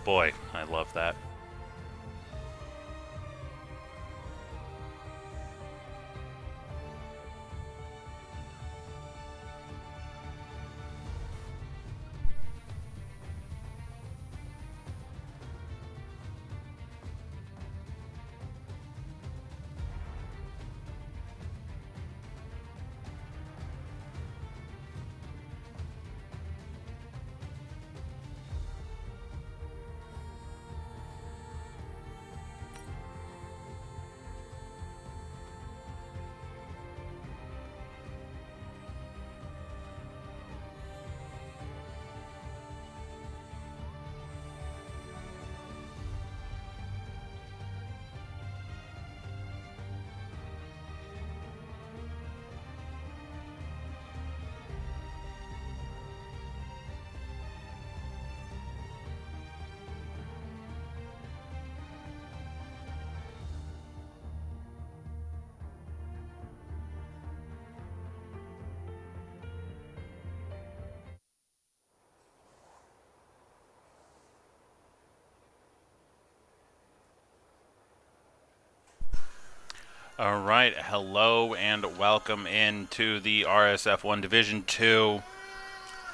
Boy, I love that. All right, hello and welcome into the RSF1 Division 2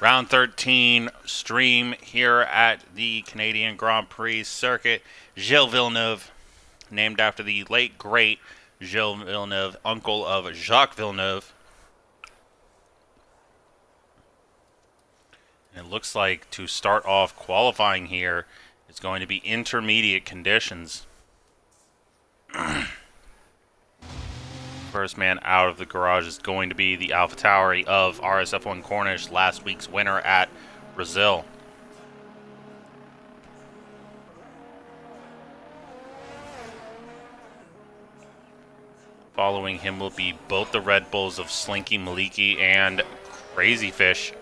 Round 13 stream here at the Canadian Grand Prix circuit. Gilles Villeneuve, named after the late great Gilles Villeneuve, uncle of Jacques Villeneuve. And it looks like to start off qualifying here, it's going to be intermediate conditions. First man out of the garage is going to be the AlphaTauri of RSF1 Cornish, last week's winner at Brazil. Following him will be both the Red Bulls of Slinky Maliki and Crazy Fish.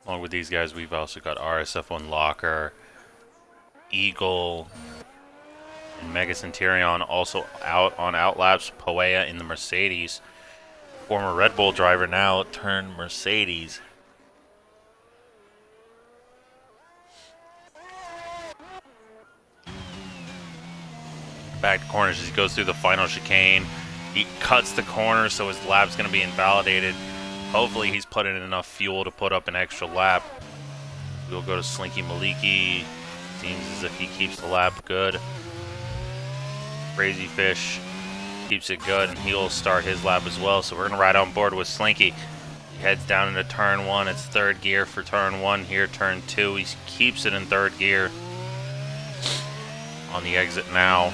Along with these guys, we've also got RSF1 Locker, Eagle, and Mega Centurion also out on outlaps. Poea in the Mercedes. Former Red Bull driver now turned Mercedes. Back to corners as he goes through the final chicane. He cuts the corner, so his lap's going to be invalidated. Hopefully he's put in enough fuel to put up an extra lap. We'll go to Slinky Maliki. Seems as if he keeps the lap good. Crazy Fish keeps it good, and he'll start his lap as well. So we're going to ride on board with Slinky. He heads down into turn 1. It's third gear for turn 1 here. Turn 2, he keeps it in third gear. On the exit now.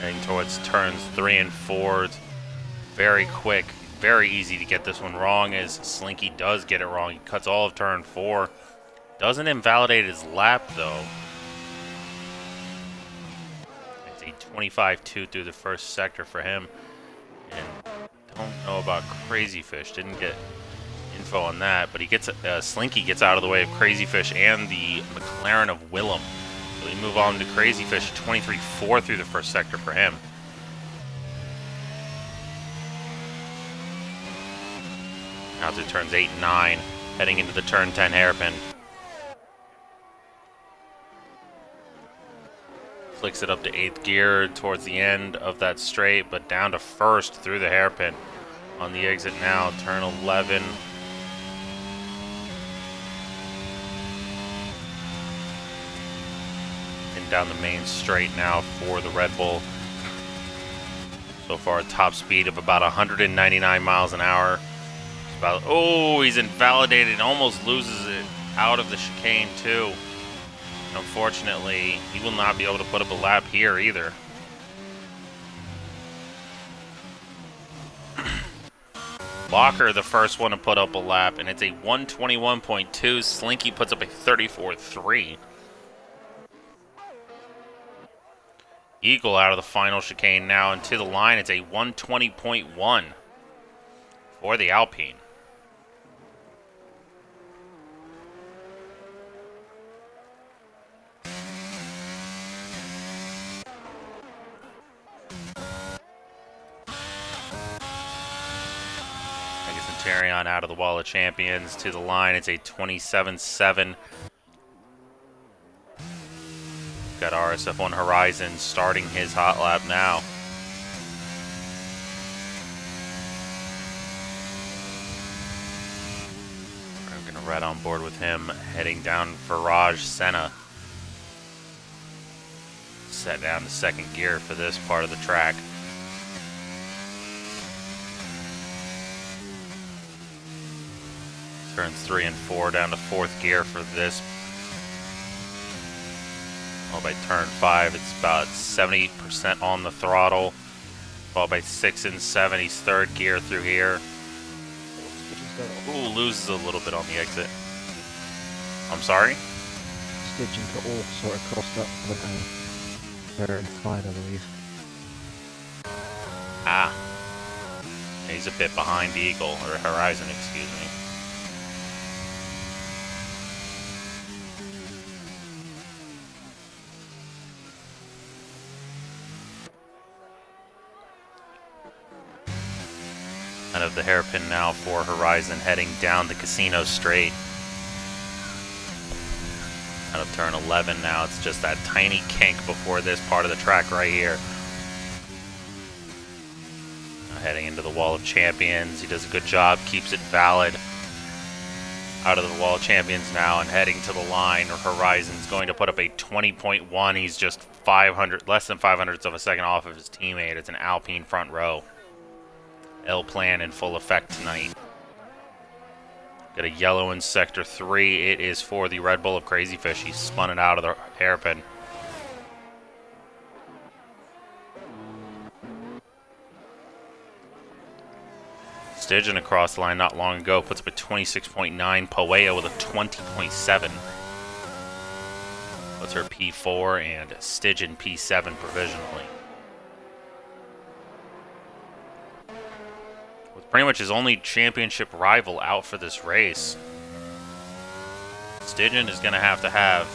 Heading towards turns 3 and 4. Very quick. Very easy to get this one wrong, as Slinky does get it wrong. He cuts all of turn 4. Doesn't invalidate his lap, though. It's a 25-2 through the first sector for him. And don't know about Crazy Fish. Didn't get info on that, but he gets Slinky gets out of the way of Crazy Fish and the McLaren of Willem. So we move on to Crazy Fish, 23-4 through the first sector for him. Now to turns 8 and 9, heading into the turn 10 hairpin. Flicks it up to 8th gear towards the end of that straight, but down to 1st through the hairpin. On the exit now, turn 11. And down the main straight now for the Red Bull. So far, a top speed of about 199 miles an hour. Oh, he's invalidated, almost loses it out of the chicane too. And unfortunately, he will not be able to put up a lap here either. Locker, the first one to put up a lap, and it's a 121.2. Slinky puts up a 34.3. Eagle out of the final chicane now, and to the line, it's a 120.1 for the Alpine. Centurion out of the Wall of Champions to the line. It's a 27.7. Got RSF1 Horizon starting his hot lap now. We're going to ride on board with him, heading down for Raj Senna. Set down to second gear for this part of the track. Turns 3 and 4 down to fourth gear for this. Well, by turn 5, it's about 70% on the throttle. Followed by 6 and 7, he's third gear through here. Ooh, loses a little bit on the exit. I'm sorry? Stitching to all sort of crossed up with third and 5, I believe. Ah. He's a bit behind Eagle, or Horizon, excuse me. Out of the hairpin now for Horizon, heading down the Casino Straight. Out of turn 11 now, it's just that tiny kink before this part of the track right here. Now heading into the Wall of Champions, he does a good job, keeps it valid. Out of the Wall of Champions now and heading to the line. Horizon's going to put up a 20.1. He's just less than 500ths of a second off of his teammate. It's an Alpine front row. L plan in full effect tonight. Got a yellow in sector 3. It is for the Red Bull of Crazy Fish. He spun it out of the hairpin. Stygian across the line not long ago puts up a 26.9. Poea with a 20.7. Puts her P4 and Stygian P7 provisionally. Pretty much his only championship rival out for this race. Stygian is going to have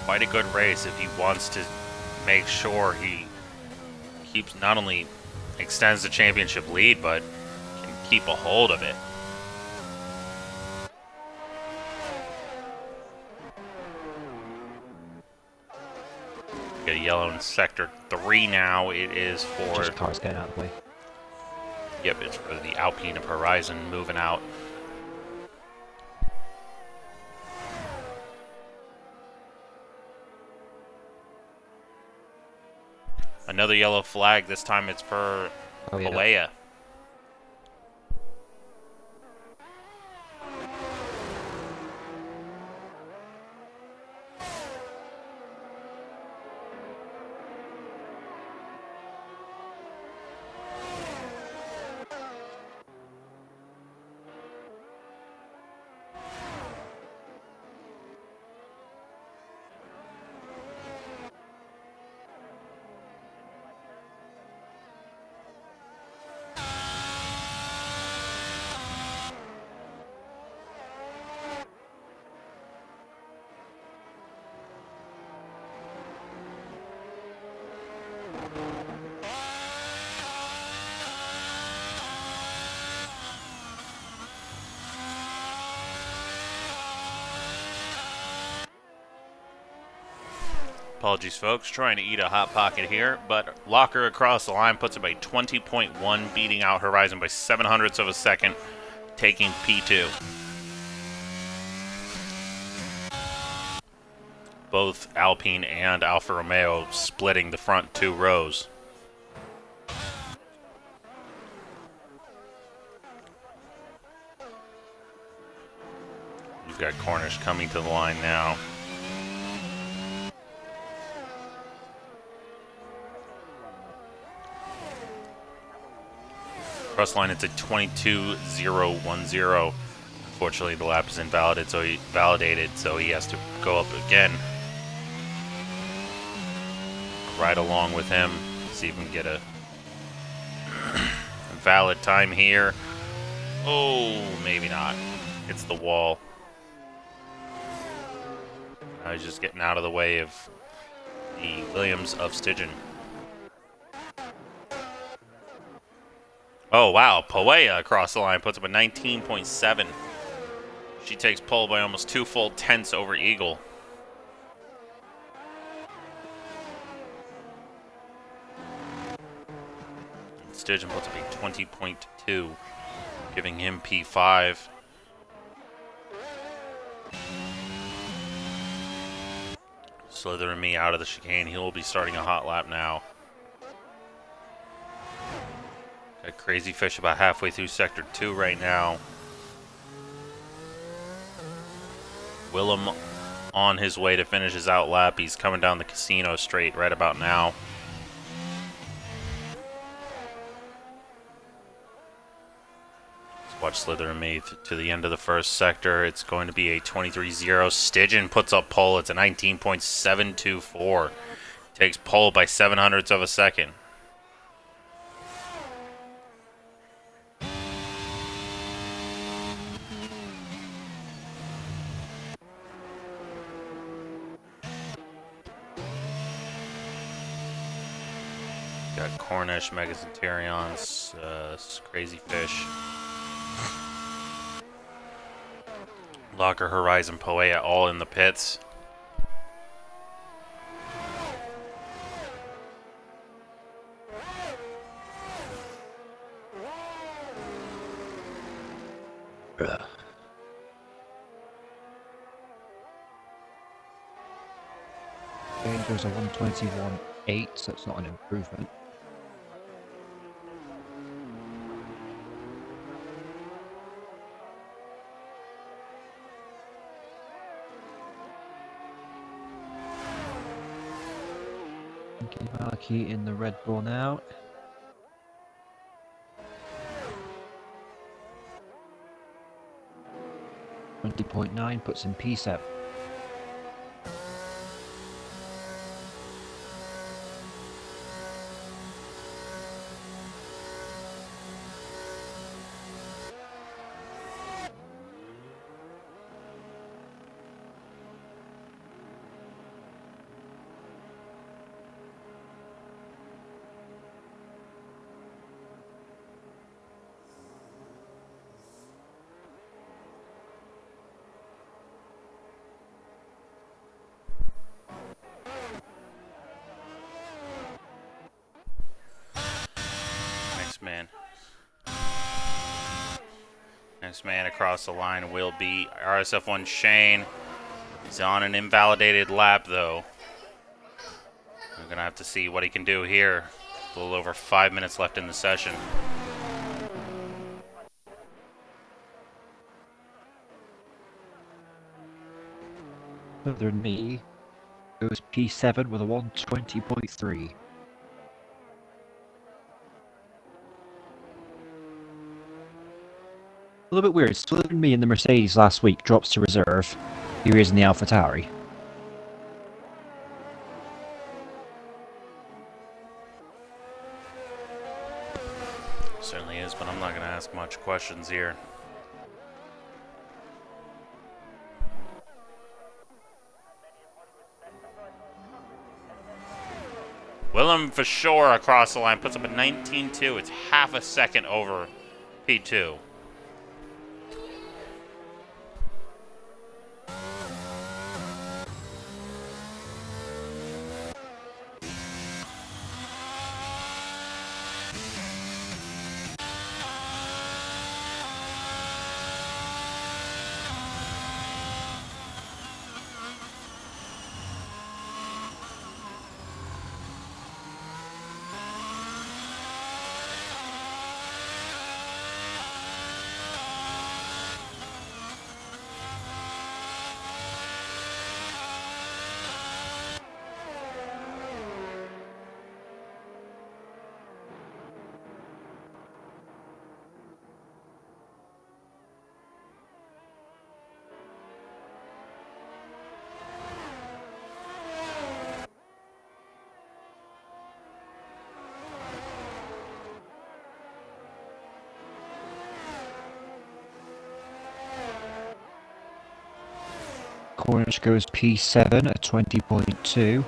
quite a good race if he wants to make sure he keeps, not only extends the championship lead, but can keep a hold of it. Got a yellow in sector 3 now. It is for... Just cars getting out of the way. Yep, it's for the Alpine of Horizon moving out. Another yellow flag. This time it's for Poea. Apologies, folks. Trying to eat a Hot Pocket here, but Locker across the line puts up a 20.1, beating out Horizon by 700ths of a second, taking P2. Both Alpine and Alfa Romeo splitting the front two rows. We've got Cornish coming to the line now. Cross line, it's a 22.010. Unfortunately, the lap is invalidated, so he has to go up again. Right along with him. See if we can get a valid time here. Oh, maybe not. It's the wall. I was just getting out of the way of the Williams of Stygian. Oh, wow. Poea across the line puts up a 19.7. She takes pole by almost 2 full tenths over Eagle. Stygian puts up a 20.2, giving him P5. Slither and me out of the chicane. He will be starting a hot lap now. Got Crazy Fish about halfway through Sector 2 right now. Willem on his way to finish his out lap. He's coming down the casino straight right about now. Let's watch Slither and me to the end of the first sector. It's going to be a 23.0. Stygian puts up pole. It's a 19.724. Takes pole by 0.07 of a second. Got Cornish, Megacenterions, Crazy Fish, Locker, Horizon, Poea, all in the pits. Danger's a 121.8, so it's not an improvement. Okay, Maliki in the Red Bull now. .9 puts in P7. Next man across the line will be RSF1 Shane. He's on an invalidated lap, though. We're going to have to see what he can do here. A little over 5 minutes left in the session. Other than me, goes P7 with a 120.3. A little bit weird. Slither and me in the Mercedes last week drops to reserve. Here he is in the AlphaTauri. Certainly is, but I'm not going to ask much questions here. Willem for sure across the line puts up a 19.2. It's half a second over P2. Cornish goes P7 at 20.2.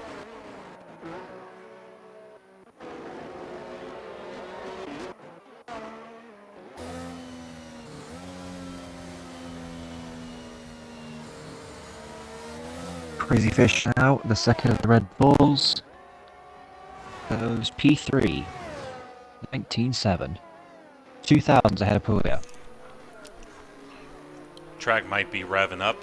Crazy Fish now, the second of the Red Bulls, goes P3, 19.7. 2,000s ahead of Puglia. Track might be revving up.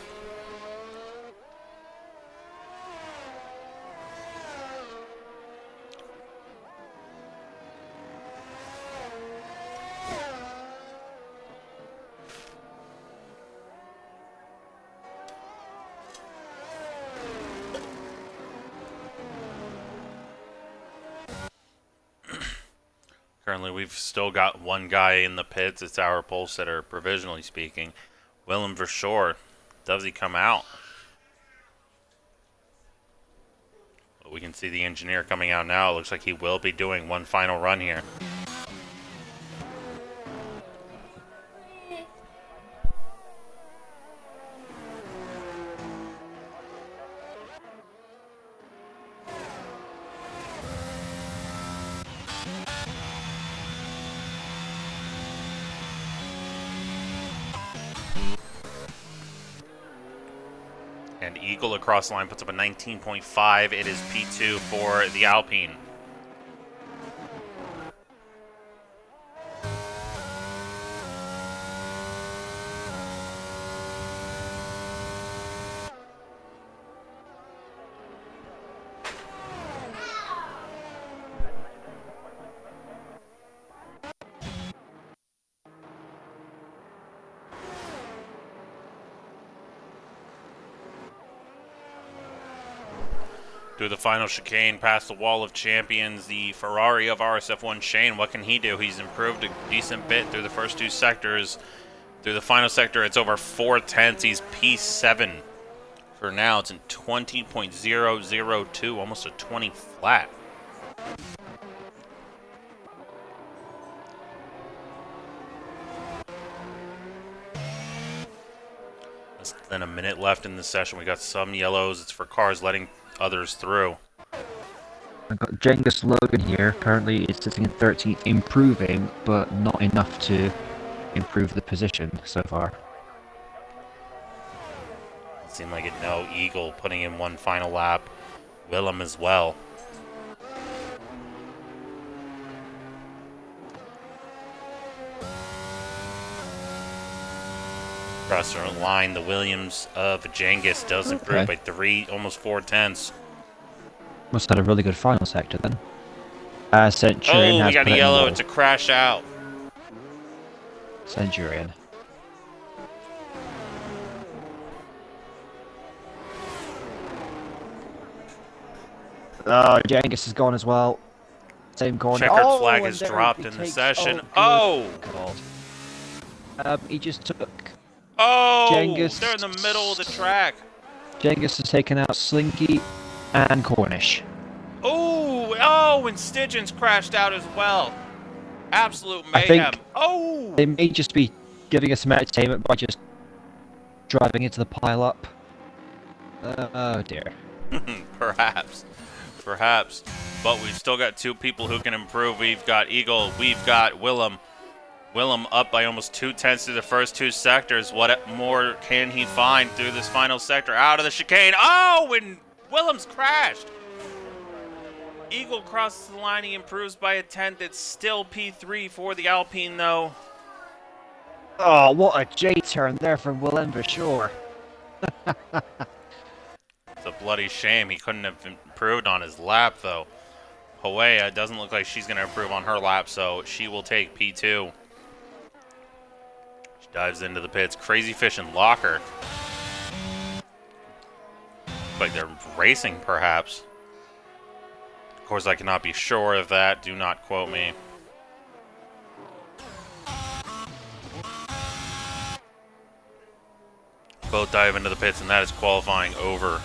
Currently, we've still got one guy in the pits. It's our pole sitter, provisionally speaking. Willem Verschoor. Does he come out? Well, we can see the engineer coming out now. It looks like he will be doing one final run here. And Eagle across the line puts up a 19.5. It is P2 for the Alpine. Through the final chicane, past the wall of champions, the Ferrari of RSF1 Shane. What can he do? He's improved a decent bit through the first two sectors. Through the final sector, it's over 4/10. He's P7. For now, it's in 20.002, almost a 20 flat. Less than a minute left in the session. We got some yellows. It's for cars letting others through. I've got Genghis Logan here. Currently it's sitting in 13th, improving, but not enough to improve the position so far. It seemed like it. No, Eagle putting in one final lap. Willem as well. Across the line, the Williams of Genghis does improve by 3, almost 4/10. Must have had a really good final sector then. Centurion Oh, has we got put a it in yellow. low. It's a crash out. Centurion. Genghis is gone as well. Same corner. Checkered flag and is there dropped he in the takes- session. good Oh! God. He just took. Oh! Genghis. They're in the middle of the track. Genghis has taken out Slinky and Cornish. Oh! Oh! And Stygians crashed out as well. Absolute mayhem. I think oh! they may just be giving us some entertainment by just driving into the pile-up. Oh dear. Perhaps. Perhaps. But we've still got two people who can improve. We've got Eagle. We've got Willem. Willem up by almost 2/10 through the first two sectors. What more can he find through this final sector? Out of the chicane. Oh, and Willem's crashed. Eagle crosses the line. He improves by a 10th. It's still P3 for the Alpine, though. Oh, what a J-turn there from Willem Verschoor. It's a bloody shame. He couldn't have improved on his lap, though. Hoea doesn't look like she's going to improve on her lap, so she will take P2. She dives into the pits. Crazy Fish and Locker. Looks like they're racing, perhaps. Of course, I cannot be sure of that. Do not quote me. Both dive into the pits, and that is qualifying over.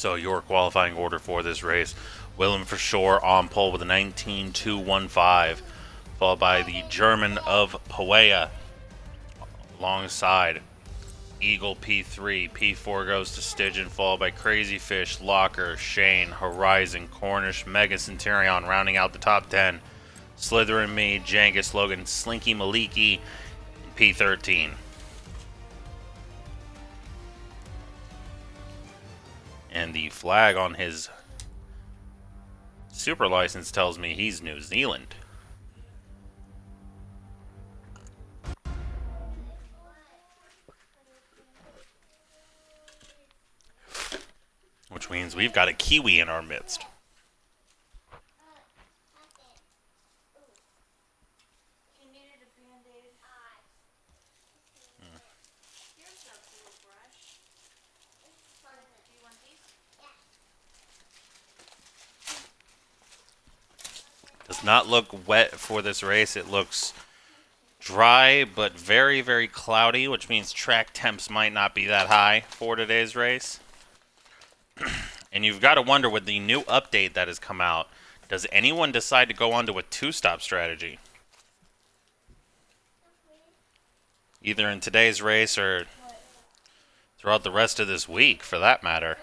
So your qualifying order for this race, Willem for sure on pole with a 19.215, followed by the German of Poea alongside Eagle P3. P4 goes to Stygian, followed by Crazy Fish, Locker, Shane, Horizon, Cornish, Mega Centurion rounding out the top 10. Slytherin Me, Jangus, Logan, Slinky Maliki, and P13. And the flag on his super license tells me he's New Zealand. Which means we've got a Kiwi in our midst. Does not look wet for this race. It looks dry, but very, very cloudy, which means track temps might not be that high for today's race. And you've got to wonder, with the new update that has come out, does anyone decide to go on to a two-stop strategy? Either in today's race or throughout the rest of this week, for that matter.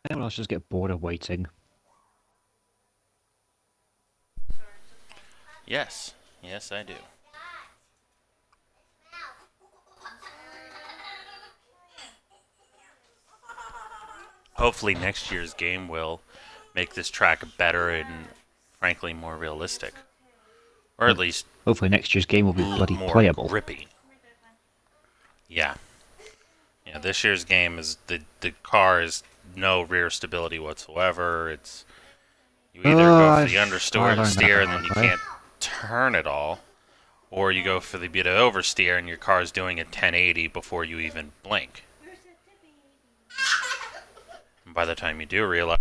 Anyone else just get bored of waiting? Yes. Yes, I do. Hopefully next year's game will make this track better and, frankly, more realistic. Or at least Hopefully next year's game will be bloody more playable. grippy. Yeah. Yeah, this year's game is the car is no rear stability whatsoever. It's you either go for the understeer and then you can't turn at all, or you go for the bit of oversteer and your car's doing a 1080 before you even blink. And by the time you do realize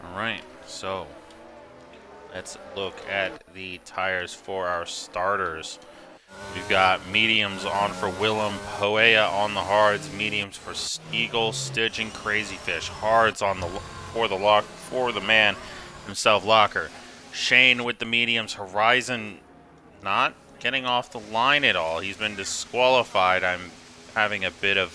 Alright, so let's look at the tires for our starters. We've got mediums on for Willem, Poea on the hards, mediums for Eagle, Stygian, Crazy Fish, hards on the for the man himself, Locker. Shane with the mediums, Horizon not getting off the line at all. He's been disqualified. I'm having a bit of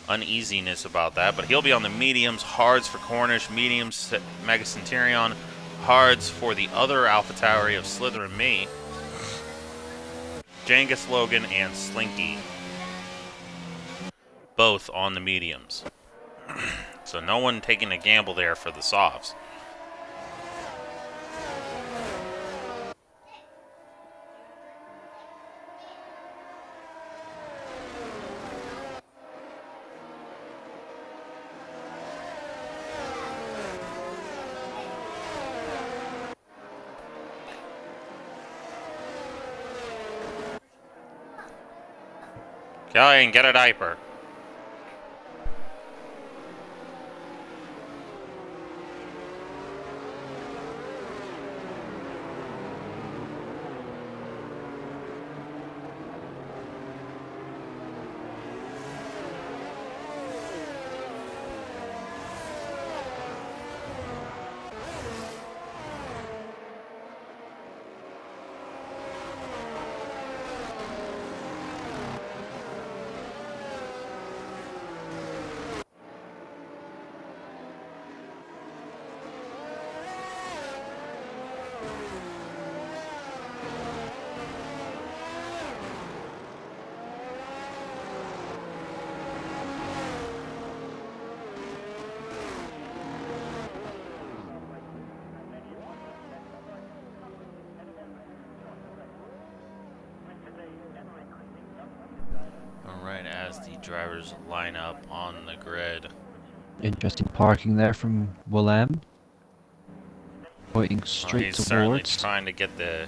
uneasiness about that, but he'll be on the mediums. Hards for Cornish, mediums Mega Centurion, hards for the other Alpha Tauri of Slither and me, Jangus, Logan, and Slinky, both on the mediums. So no one taking a gamble there for the softs. Killian, get a diaper. Alright, as the drivers line up on the grid. Interesting parking there from Willem. Pointing straight He's certainly towards. trying to get that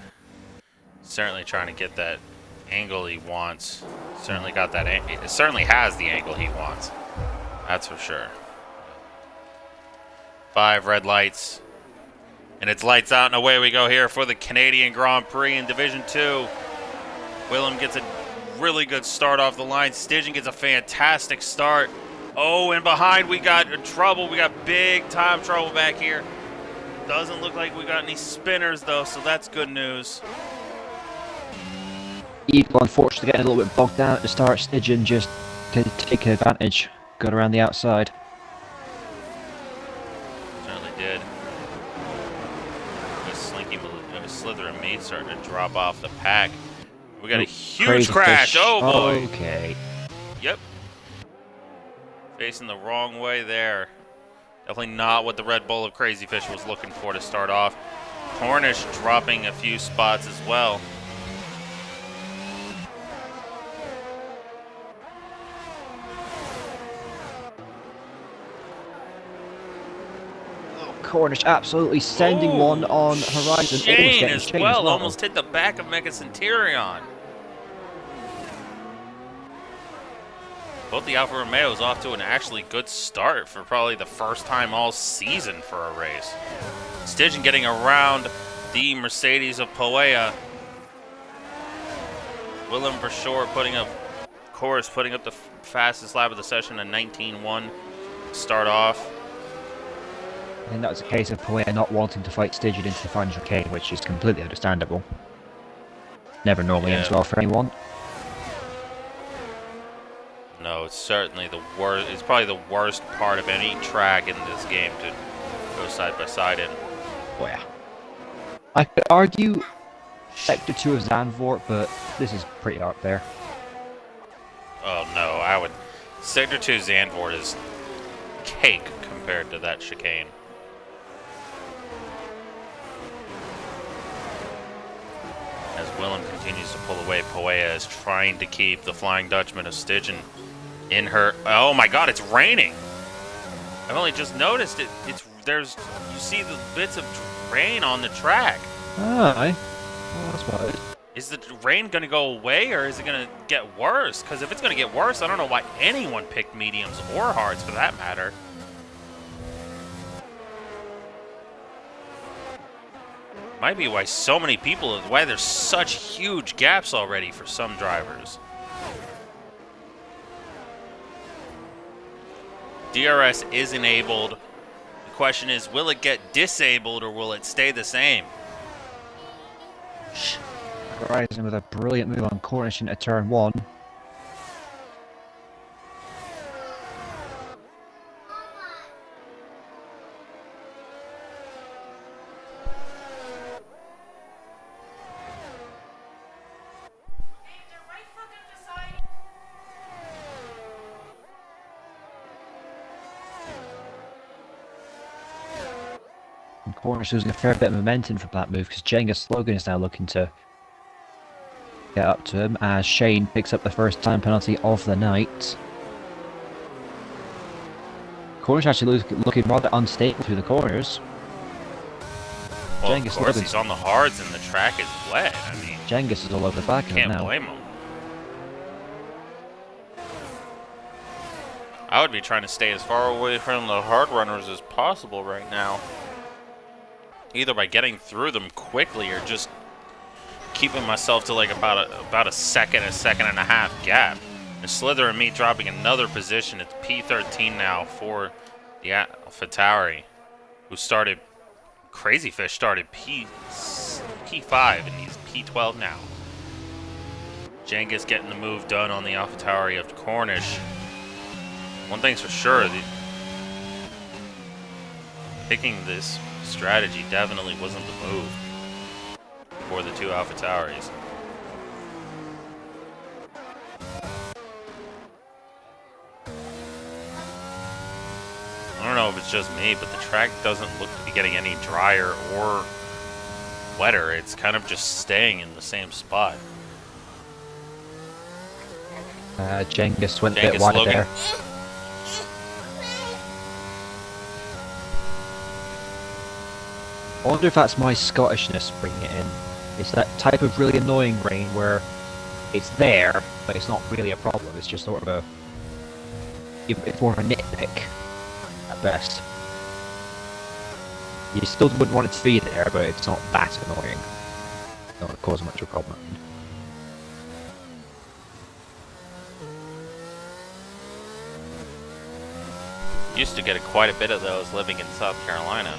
angle he wants. Certainly got that. It certainly has the angle he wants. That's for sure. 5 red lights, and it's lights out and away we go here for the Canadian Grand Prix in Division 2. Willem gets a really good start off the line. Stygian gets a fantastic start. Oh, and behind we got trouble. We got big time trouble back here. Doesn't look like we got any spinners though, so that's good news. Eagle, unfortunately, getting a little bit bogged down at the start. Stygian just to take advantage. Got around the outside. Certainly did. Slinky, Slither and me starting to drop off the pack. We got a huge Crazy crash. fish. Oh boy. Okay. Yep. Facing the wrong way there. Definitely not what the Red Bull of Crazy Fish was looking for to start off. Cornish dropping a few spots as well. Cornish absolutely sending one on horizon. Shane as well. Almost hit the back of Mega Centurion. Both the Alfa Romeos off to an actually good start for probably the first time all season for a race. Stygian getting around the Mercedes of Poea. Willem for sure putting up the fastest lap of the session, a 19-1 start off. And that was a case of Poea not wanting to fight Stygian into the final chicane, which is completely understandable. Never normally ends well for anyone. No, it's certainly the worst. It's probably the worst part of any track in this game to go side by side in. Oh yeah. I could argue Sector 2 of Zandvoort, but this is pretty up there. Oh no, Sector 2 Zandvoort is cake compared to that chicane. As Willem continues to pull away, Poea is trying to keep the Flying Dutchman of Stygian in her. Oh my God, it's raining! I've only just noticed it. You see the bits of rain on the track. Aye. Oh, that's about it. Is the rain going to go away, or is it going to get worse? Because if it's going to get worse, I don't know why anyone picked mediums or hards for that matter. Might be why so many people, why there's such huge gaps already for some drivers. DRS is enabled. The question is, will it get disabled or will it stay the same? Horizon with a brilliant move on Cornish into turn 1. And Cornish losing a fair bit of momentum from that move because Jenga's Logan is now looking to get up to him as Shane picks up the first time penalty of the night. Cornish actually looking rather unstable through the corners. Well, of course, he's on the hards and the track is wet. I mean, Genghis is all over the back of him now. Can't blame him. I would be trying to stay as far away from the hard runners as possible right now. Either by getting through them quickly or just keeping myself to like about a second and a half gap. And Slither and me dropping another position. It's P13 now for the AlphaTauri, who started. Crazy Fish started P5 and he's P12 now. Jenga's getting the move done on the AlphaTauri of Cornish. One thing's for sure, picking this strategy definitely wasn't the move for the two AlphaTauris. I don't know if it's just me, but the track doesn't look to be getting any drier or wetter. It's kind of just staying in the same spot. Genghis went a bit wide there. I wonder if that's my Scottishness bringing it in. It's that type of really annoying rain where it's there, but it's not really a problem. It's just sort of a... It's more of a nitpick, at best. You still wouldn't want it to be there, but it's not that annoying. It won't cause much of a problem. Used to get quite a bit of those living in South Carolina.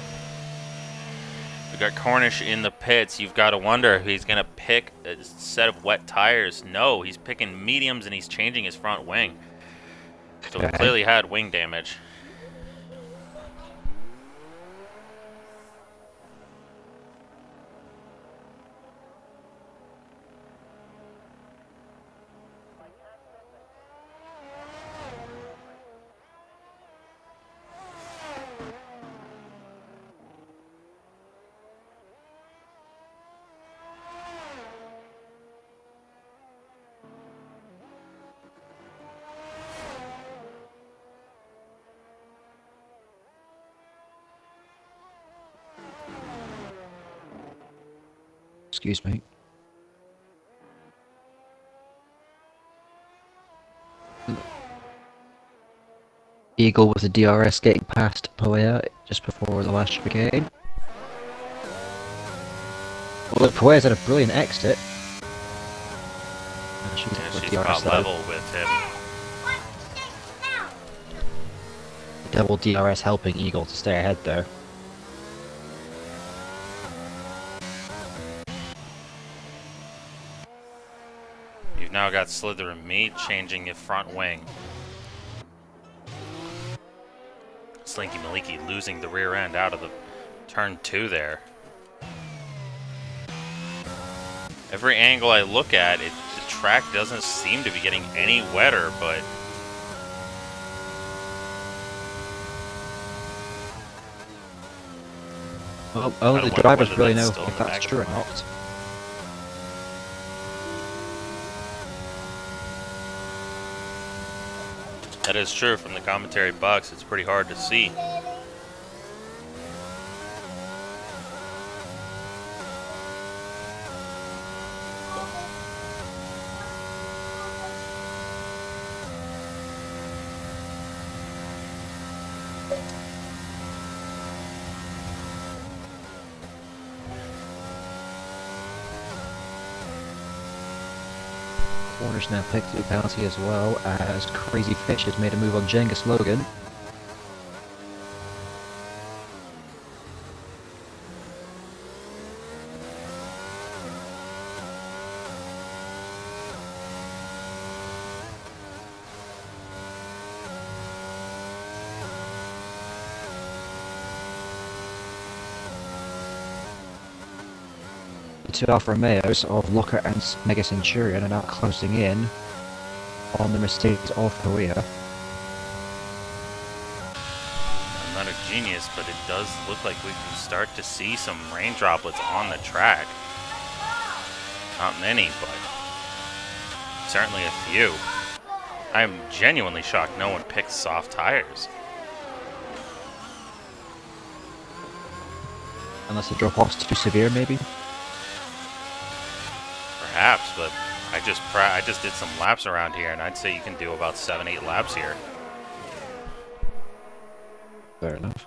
We got Cornish in the pits. You've got to wonder if he's going to pick a set of wet tires. No, he's picking mediums and he's changing his front wing. So he clearly had wing damage. Excuse me. Eagle with the DRS getting past Poea just before the last chicane. Well, Poea's had a brilliant exit. She's about level with him. Double DRS helping Eagle to stay ahead there. You've now got Slither and me changing your front wing. Slinky Maliki losing the rear end out of the turn 2 there. Every angle I look at, the track doesn't seem to be getting any wetter, but well, only the drivers really know if that's true or not. that is true from the commentary box. It's pretty hard to see. Cornish now picked the penalty as well, as Crazy Fish has made a move on Jenga Logan. Two Alfa Romeos of Locker and Mega Centurion are now closing in on the Mercedes of Korea. I'm not a genius, but it does look like we can start to see some rain droplets on the track. Not many, but certainly a few. I'm genuinely shocked no one picked soft tires. Unless the drop-off's too severe, maybe? Perhaps, but I just did some laps around here, and I'd say you can do about 7-8 laps here. Fair enough.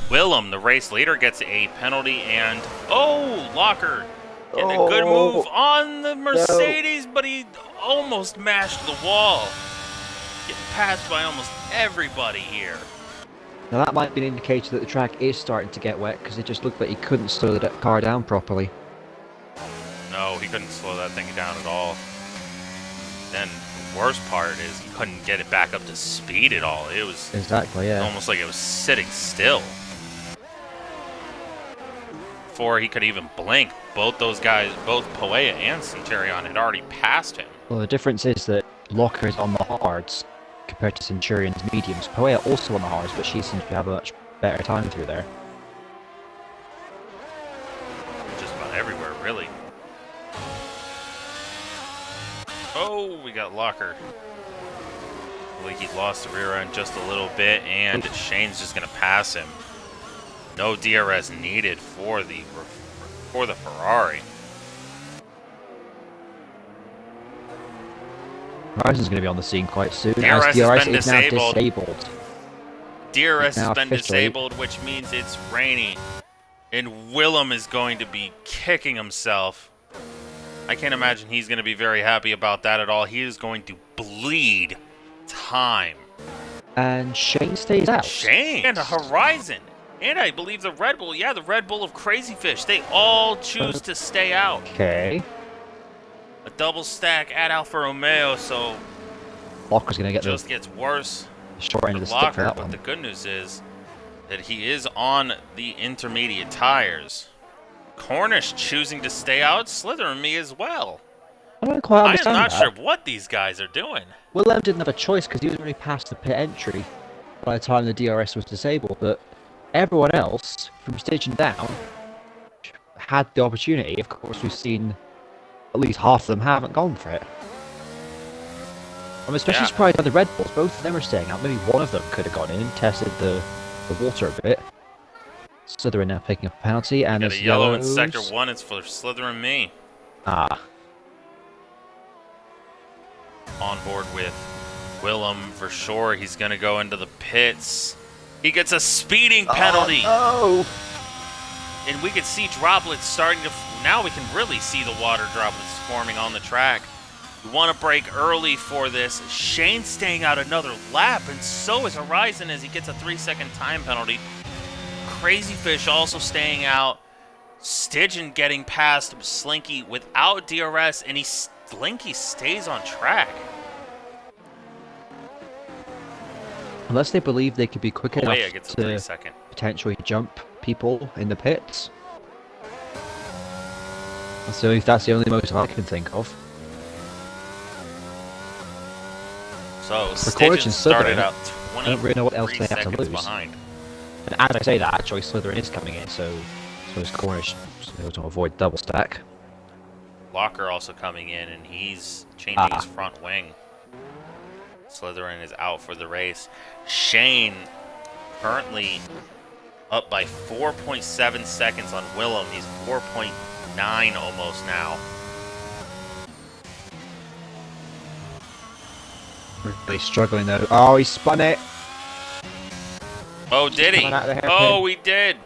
Willem, the race leader, gets a penalty, and Locker getting a good move on the Mercedes, but he almost mashed the wall. Getting passed by almost everybody here. Now that might be an indicator that the track is starting to get wet, because it just looked like he couldn't slow the car down properly. No, he couldn't slow that thing down at all. Then the worst part is he couldn't get it back up to speed at all. It was Exactly, yeah. almost like it was sitting still. Before he could even blink, both those guys, both Poea and Centurion, had already passed him. Well, the difference is that Locker is on the hards compared to Centurion's mediums. Poea also on the hards, but she seems to have a much better time through there. Just about everywhere, really. Oh, we got Locker. I think he lost the rear end just a little bit, and Shane's just going to pass him. No DRS needed for the Ferrari. Horizon's going to be on the scene quite soon. DRS as has been is now disabled. disabled. DRS Now has been officially- disabled, which means it's raining. And Willem is going to be kicking himself. I can't imagine he's going to be very happy about that at all. He is going to bleed time. And Shane stays out. Shane and Horizon. And I believe the Red Bull. Yeah, the Red Bull of Crazy Fish. They all choose to stay out. Okay. A double stack at Alfa Romeo, so Locker's going to get just gets worse. the short end of the stick for Locker, that but one. the good news is that he is on the intermediate tires. Cornish choosing to stay out, Slither and me as well. I don't quite I am understand not that. sure what these guys are doing. Willem didn't have a choice because he was already past the pit entry by the time the DRS was disabled, but everyone else, from station down, had the opportunity. Of course, we've seen at least half of them haven't gone for it. I'm especially Yeah. surprised by the Red Bulls. Both of them are staying out. Maybe one of them could have gone in and tested the water a bit. Slytherin now picking up a penalty, and Got there's a yellow in yellows. sector 1. It's for Slither and me. Ah, On board with Willem for sure. He's going to go into the pits. He gets a speeding penalty. Oh, And we can see droplets starting to... Now we can really see the water droplets forming on the track. We want to break early for this. Shane's staying out another lap, and so is Horizon as he gets a 3-second time penalty. Crazy Fish also staying out. Stygian getting past Slinky without DRS, and Slinky stays on track. unless they believe they could be quick enough Poea gets a to 3-second. potentially jump people in the pits. That's the only motive I can think of. So Cornish Stygian and started Slytherin, out I don't really know what else 23 they have to seconds lose. behind. And as I say that, actually Slytherin is coming in, so is Cornish, so to avoid double stack. Locker also coming in, and he's changing Ah. his front wing. Slytherin is out for the race. Shane currently up by 4.7 seconds on Willem. He's 4.9 almost now. Really struggling though. Oh, he spun it. Oh, did he? coming out of the hairpin. Oh, he did.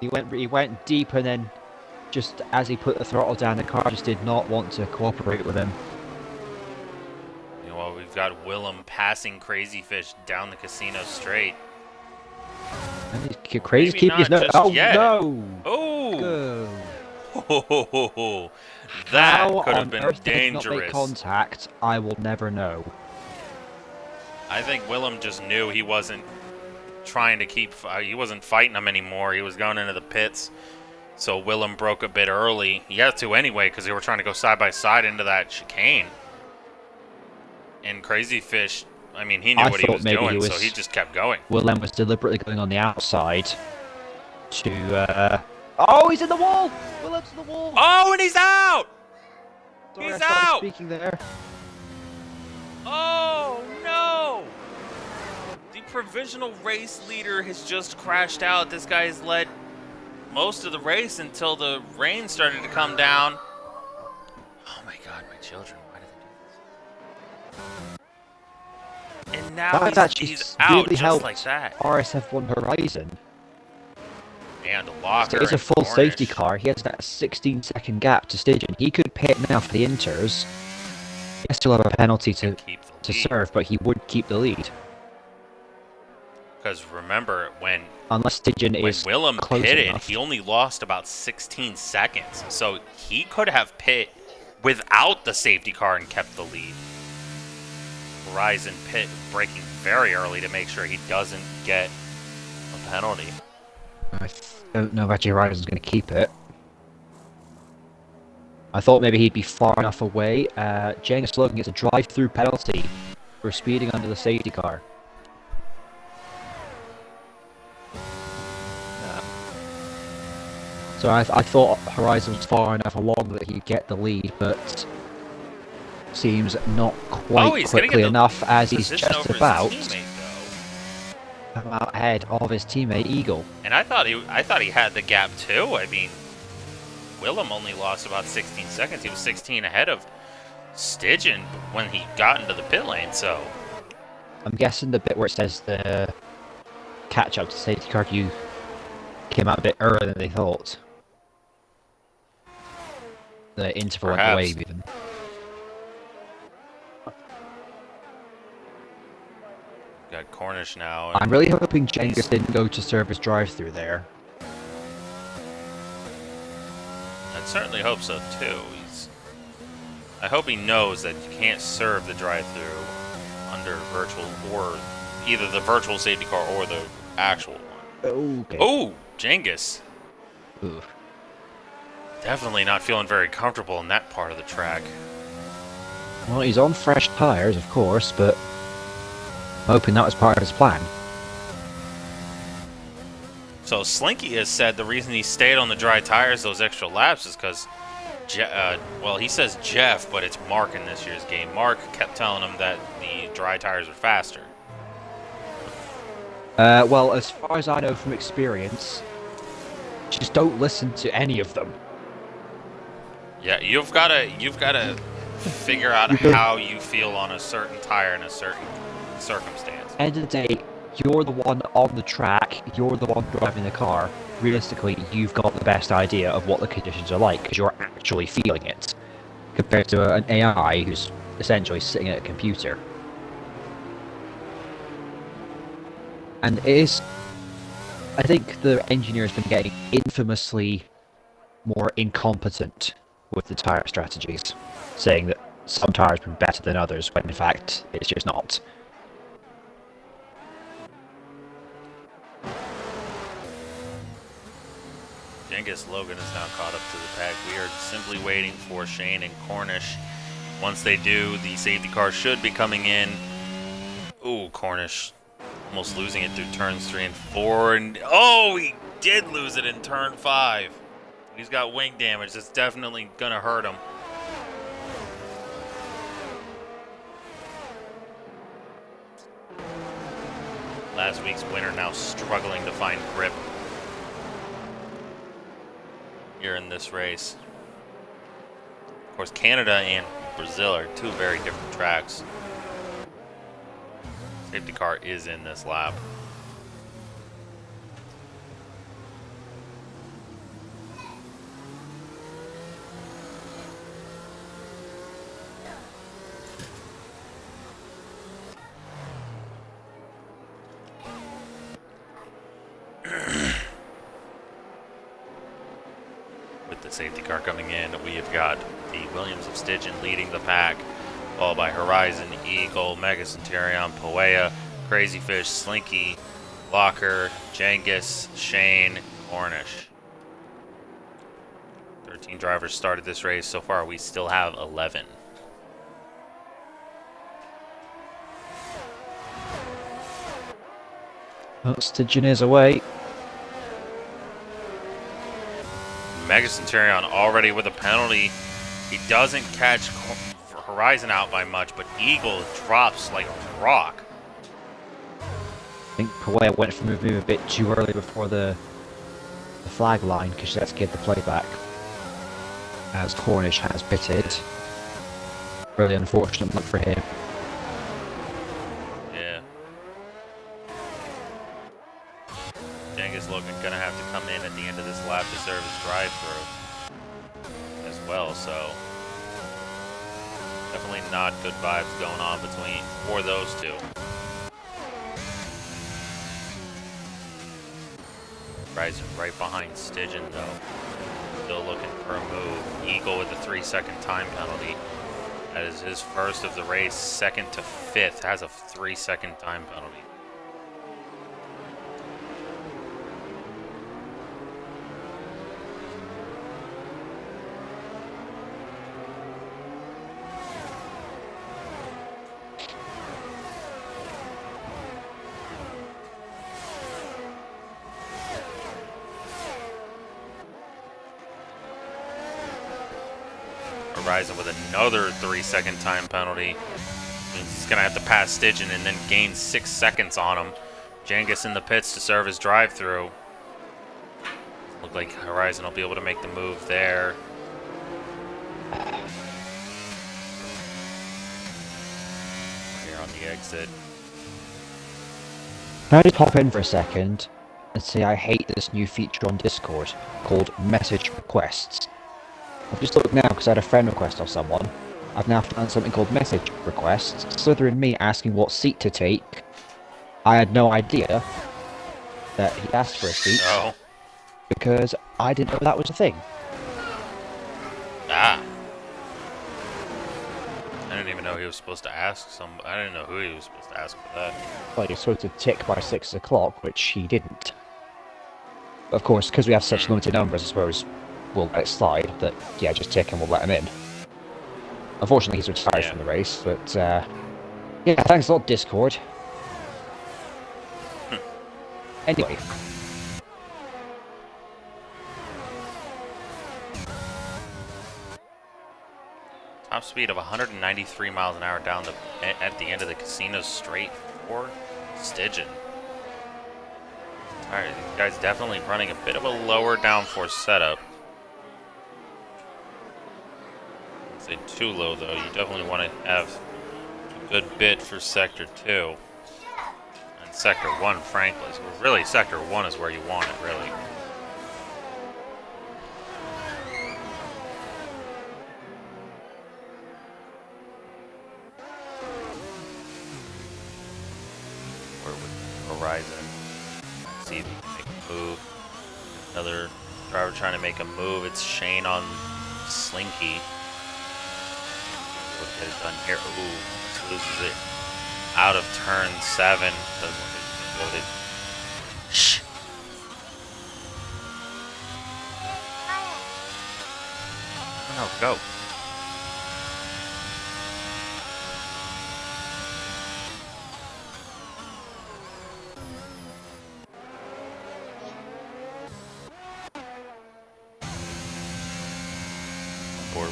He went deep, and then just as he put the throttle down, the car just did not want to cooperate with him. Well, we've got Willem passing Crazy Fish down the casino straight. And he's crazy Maybe keep his not nose. just Oh yet. no! Oh, Go. that How could have on been earth did he not make dangerous. contact? I will never know. I think Willem just knew he wasn't trying to keep. He wasn't fighting him anymore. He was going into the pits. So Willem broke a bit early. He had to anyway because they were trying to go side by side into that chicane. And Crazy Fish I mean, he knew what he was doing, so he just kept going. Willem was deliberately going on the outside to. Oh, he's in the wall! Willem's in the wall! Oh, and he's out! Sorry, he's I started out! Speaking there. Oh, no! The provisional race leader has just crashed out. This guy has led most of the race until the rain started to come down. Oh my god, my children, why did they do this? And now he's out really just like that. RSF1 Horizon. And a locker. So it's a full safety car. He has that 16-second gap to Stygian. He could pit now for the inters. He still have a penalty to serve, but he would keep the lead. Because remember, unless Stygian is Willem close pitted, enough. he only lost about 16 seconds. So he could have pit without the safety car and kept the lead. Horizon pit braking very early to make sure he doesn't get a penalty. I don't know if Horizon's going to keep it. I thought maybe he'd be far enough away. Cengiz Logan gets a drive-through penalty for speeding under the safety car. So I thought Horizon was far enough along that he'd get the lead, but seems not quite quickly enough as he's just about come out ahead of his teammate Eagle. And I thought he had the gap too. I mean, Willem only lost about 16 seconds. He was 16 ahead of Stygian when he got into the pit lane. So I'm guessing the bit where it says the catch up to safety car view came out a bit earlier than they thought. The interval went away even. Got Cornish now. I'm really hoping Cengiz didn't go to serve his drive-through there. I certainly hope so too. I hope he knows that you can't serve the drive-through under virtual, or either the virtual safety car or the actual one. Okay. Oh, Cengiz. Ooh. Definitely not feeling very comfortable in that part of the track. Well, he's on fresh tyres, of course, but I'm hoping that was part of his plan. So Slinky has said the reason he stayed on the dry tires those extra laps is because, well, he says Jeff, but it's Mark in this year's game. Mark kept telling him that the dry tires are faster. Well, as far as I know from experience, just don't listen to any of them. Yeah, you've got to figure out how you feel on a certain tire in a certain circumstance. End of the day, you're the one on the track, you're the one driving the car. Realistically, you've got the best idea of what the conditions are like because you're actually feeling it, compared to an AI who's essentially sitting at a computer. And it is, I think the engineer's been getting infamously more incompetent with the tyre strategies, saying that some tyres have been better than others, when in fact it's just not. Cengiz Logan is now caught up to the pack. We are simply waiting for Shane and Cornish. Once they do, the safety car should be coming in. Ooh, Cornish almost losing it through turns 3 and 4. And oh, he did lose it in turn 5. He's got wing damage. That's definitely going to hurt him. Last week's winner now struggling to find grip here in this race. Of course, Canada and Brazil are two very different tracks. Safety car is in this lap. With the safety car coming in, we have got the Williams of Stygian leading the pack, followed by Horizon, Eagle, Mega Centurion, Poea, Crazy Fish, Slinky, Locker, Cengiz, Shane, Cornish. 13 drivers started this race. So far, we still have 11. Well, Stygian is away. Mega Centurion already with a penalty. He doesn't catch Horizon out by much, but Eagle drops like a rock. I think Kawhi went for move a bit too early before the flag line because she had to get the playback. As Cornish has pitted. Really unfortunate luck for him. Yeah. Jenga's Logan gonna have to come in at the end of this lap to serve his drive-through as well, so definitely not good vibes going on for those two. Rising right behind Stygian though. Still looking for a move. Eagle with a 3-second time penalty. That is his first of the race, second to fifth, has a 3-second time penalty. Horizon with another 3-second time penalty. Means he's going to have to pass Stygian and then gain 6 seconds on him. Jengus in the pits to serve his drive-through. Look like Horizon will be able to make the move there. Here on the exit. Can I just pop in for a second and say I hate this new feature on Discord called message requests. I've just looked now because I had a friend request off someone. I've now found something called message requests. Slithering me asking what seat to take. I had no idea that he asked for a seat. Oh. Because I didn't know that was a thing. Ah. I didn't even know he was supposed to ask I didn't know who he was supposed to ask for that. Well, you're supposed to tick by 6 o'clock, which he didn't. But of course, because we have such limited numbers, I suppose we'll let it slide. That, yeah, just tick and we'll let him in. Unfortunately, he's retired from the race, but yeah, thanks a lot, Discord. Anyway. Top speed of 193 miles an hour down at the end of the casino straight for Stygian. Alright, these guys definitely running a bit of a lower downforce setup. I'd say too low though. You definitely want to have a good bit for Sector 2. And Sector 1, frankly. So really, Sector 1 is where you want it, really. Horizon. See if he can make a move. Another driver trying to make a move. It's Shane on Slinky. We'll get it done here. Ooh, loses it out of turn 7. Doesn't look like it. Shh. No, go.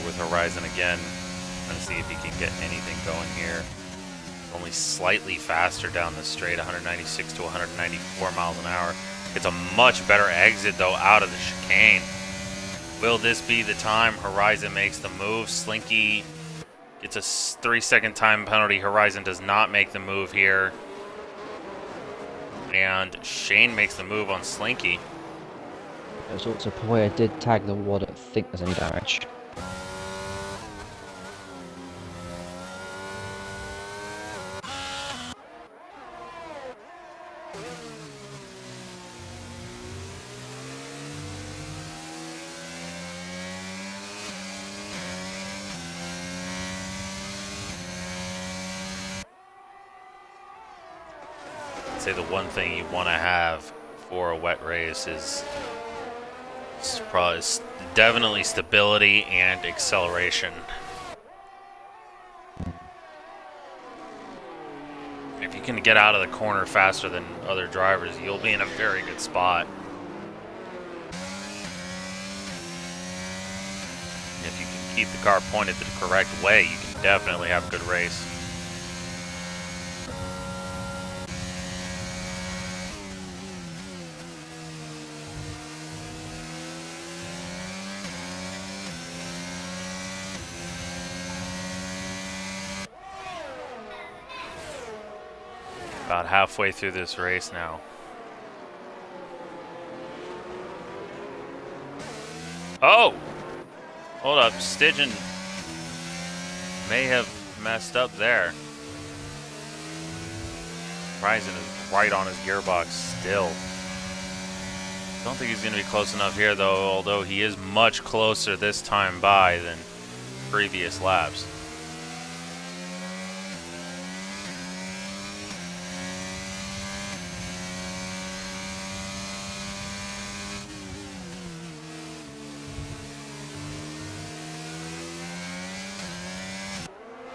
With Horizon again. Trying to see if he can get anything going here. Only slightly faster down the straight, 196 to 194 miles an hour. It's a much better exit though out of the chicane. Will this be the time Horizon makes the move? Slinky gets a 3-second time penalty. Horizon does not make the move here. And Shane makes the move on Slinky. There's also Poya did tag the wall. I don't think there's any damage. I'd say the one thing you want to have for a wet race is definitely stability and acceleration. If you can get out of the corner faster than other drivers, you'll be in a very good spot. If you can keep the car pointed the correct way, you can definitely have a good race. About halfway through this race now. Oh! Hold up, Stygian may have messed up there. Ryzen is right on his gearbox still. Don't think he's going to be close enough here though, although he is much closer this time by than previous laps.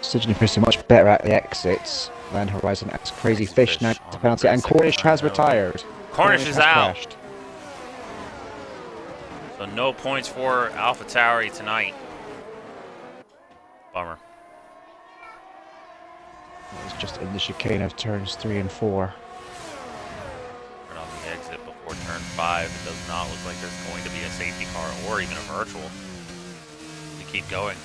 Stygian appears to be much better at the exits than Horizon as Crazy Fish now to penalty, and Cornish has retired. Cornish is out. Crashed. So no points for AlphaTauri tonight. Bummer. It's just in the chicane of turns 3 and 4. Right on the exit before turn 5. It does not look like there's going to be a safety car or even a virtual to keep going.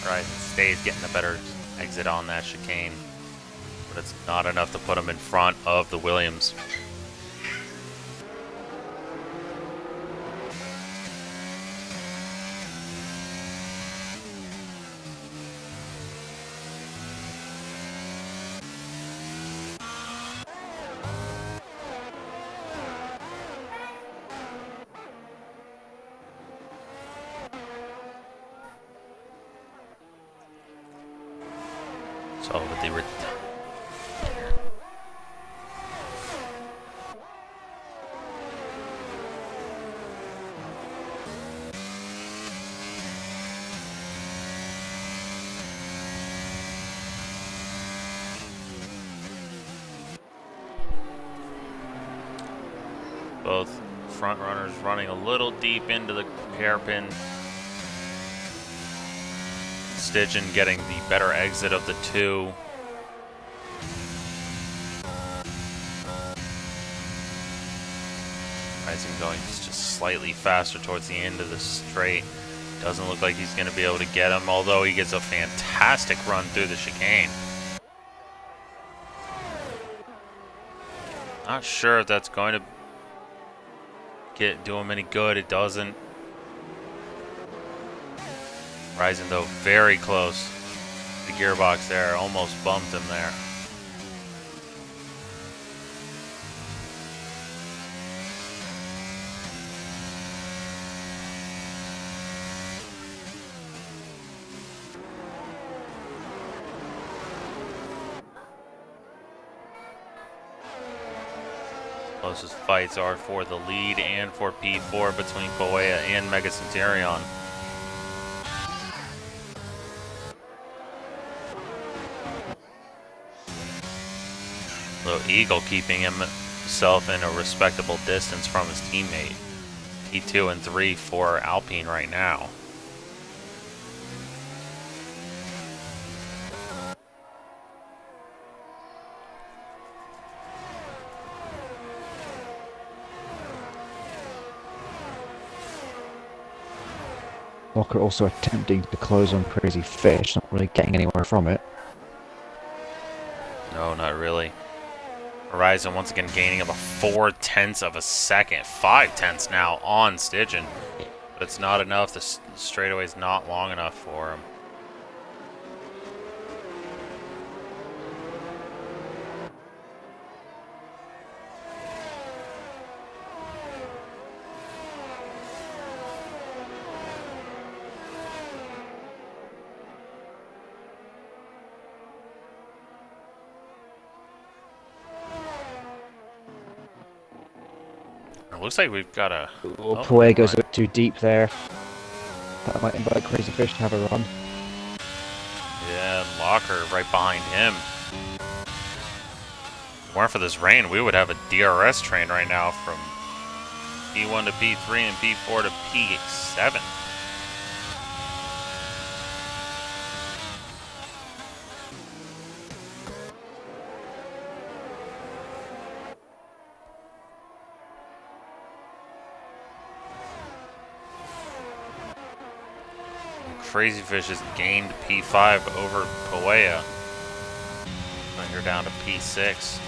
Right, stays getting a better exit on that chicane, but it's not enough to put him in front of the Williams. So with the both front runners running a little deep into the hairpin. Stygian getting the better exit of the two. Rising going just slightly faster towards the end of the straight. Doesn't look like he's going to be able to get him, although he gets a fantastic run through the chicane. Not sure if that's going to do him any good. It doesn't. Ryzen though very close. The gearbox there almost bumped him there. Closest fights are for the lead and for P4 between Boea and Mega Centurion. Though Eagle keeping himself in a respectable distance from his teammate. P2 and 3 for Alpine right now. Walker also attempting to close on Crazy Fish, not really getting anywhere from it. No, not really. Horizon once again gaining about 0.4 of a second, 0.5 now on Stygian. But it's not enough. The straightaway's not long enough for him. It looks like we've got a... Poe goes a bit too deep there. That might invite Crazy Fish to have a run. Yeah, and Locker right behind him. If it weren't for this rain, we would have a DRS train right now from P1 to P3 and P4 to P7. Crazy Fish has gained P5 over Poea. Bring her down to P6.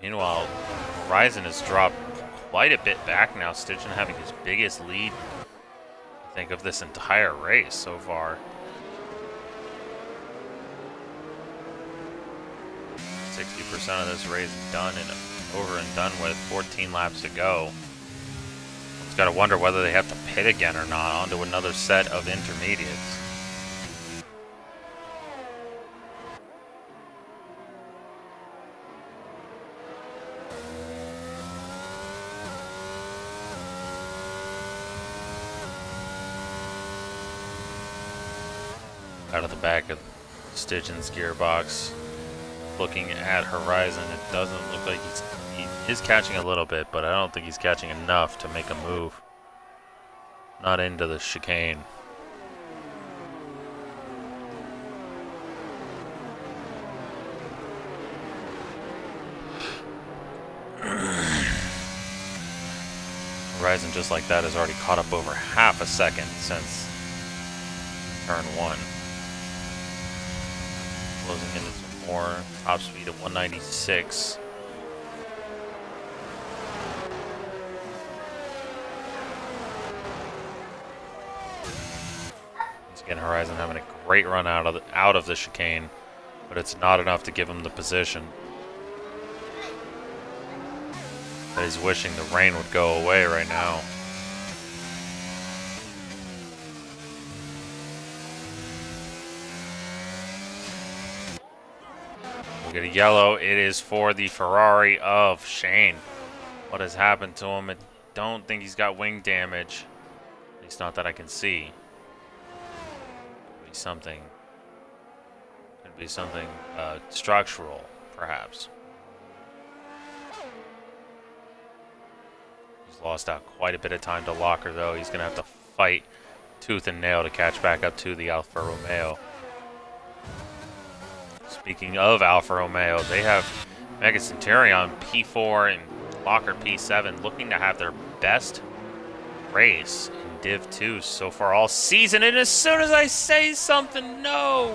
Meanwhile, Horizon has dropped quite a bit back now. Stitchin having his biggest lead, I think, of this entire race so far. 60% of this race done and over and done with. 14 laps to go. Just got to wonder whether they have to pit again or not onto another set of intermediates. Out of the back of Stitchin's gearbox, looking at Horizon, it doesn't look like he is catching a little bit, but I don't think he's catching enough to make a move. Not into the chicane. Horizon, just like that, has already caught up over half a second since turn 1. Closing into some more. Top speed of 196. Once again, Horizon having a great run out of the chicane, but it's not enough to give him the position. But he's wishing the rain would go away right now. We get a yellow. It is for the Ferrari of Shane. What has happened to him? I don't think he's got wing damage. At least not that I can see. Could be something. Could be something structural, perhaps. He's lost out quite a bit of time to Locker, though. He's going to have to fight tooth and nail to catch back up to the Alfa Romeo. Speaking of Alfa Romeo, they have Mega Centurion P4 and Locker P7 looking to have their best race in Div 2 so far all season. And as soon as I say something, no!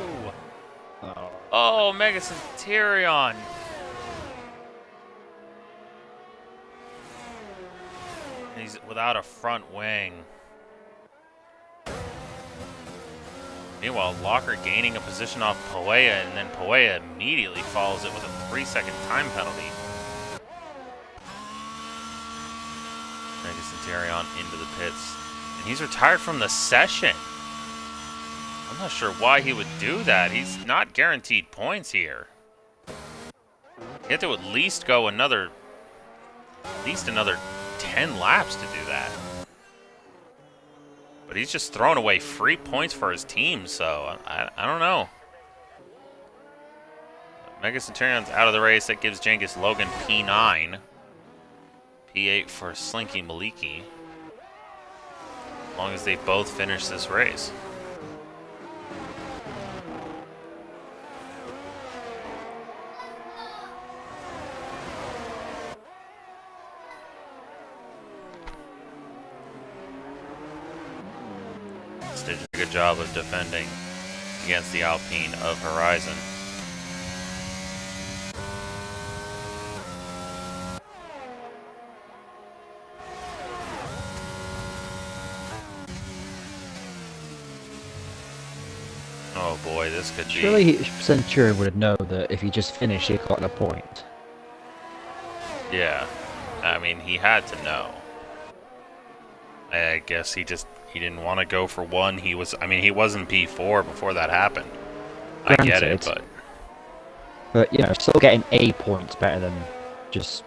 Oh, Mega Centurion. He's without a front wing. Meanwhile, Locker gaining a position off Poea, and then Poea immediately follows it with a 3-second time penalty. Mega Centurion into the pits. And he's retired from the session. I'm not sure why he would do that. He's not guaranteed points here. You have to at least go another 10 laps to do that. But he's just throwing away free points for his team, so I don't know. Mega Centurion's out of the race. That gives Genghis Logan P9. P8 for Slinky Maliki. As long as they both finish this race. Did a good job of defending against the Alpine of Horizon. Oh boy, this could be... Surely Centurion would have known that if he just finished, he got a point. Yeah, I mean, he had to know. I guess he didn't want to go for one. He was in P4 before that happened. Granted, I get it, but you know, still getting a point's better than just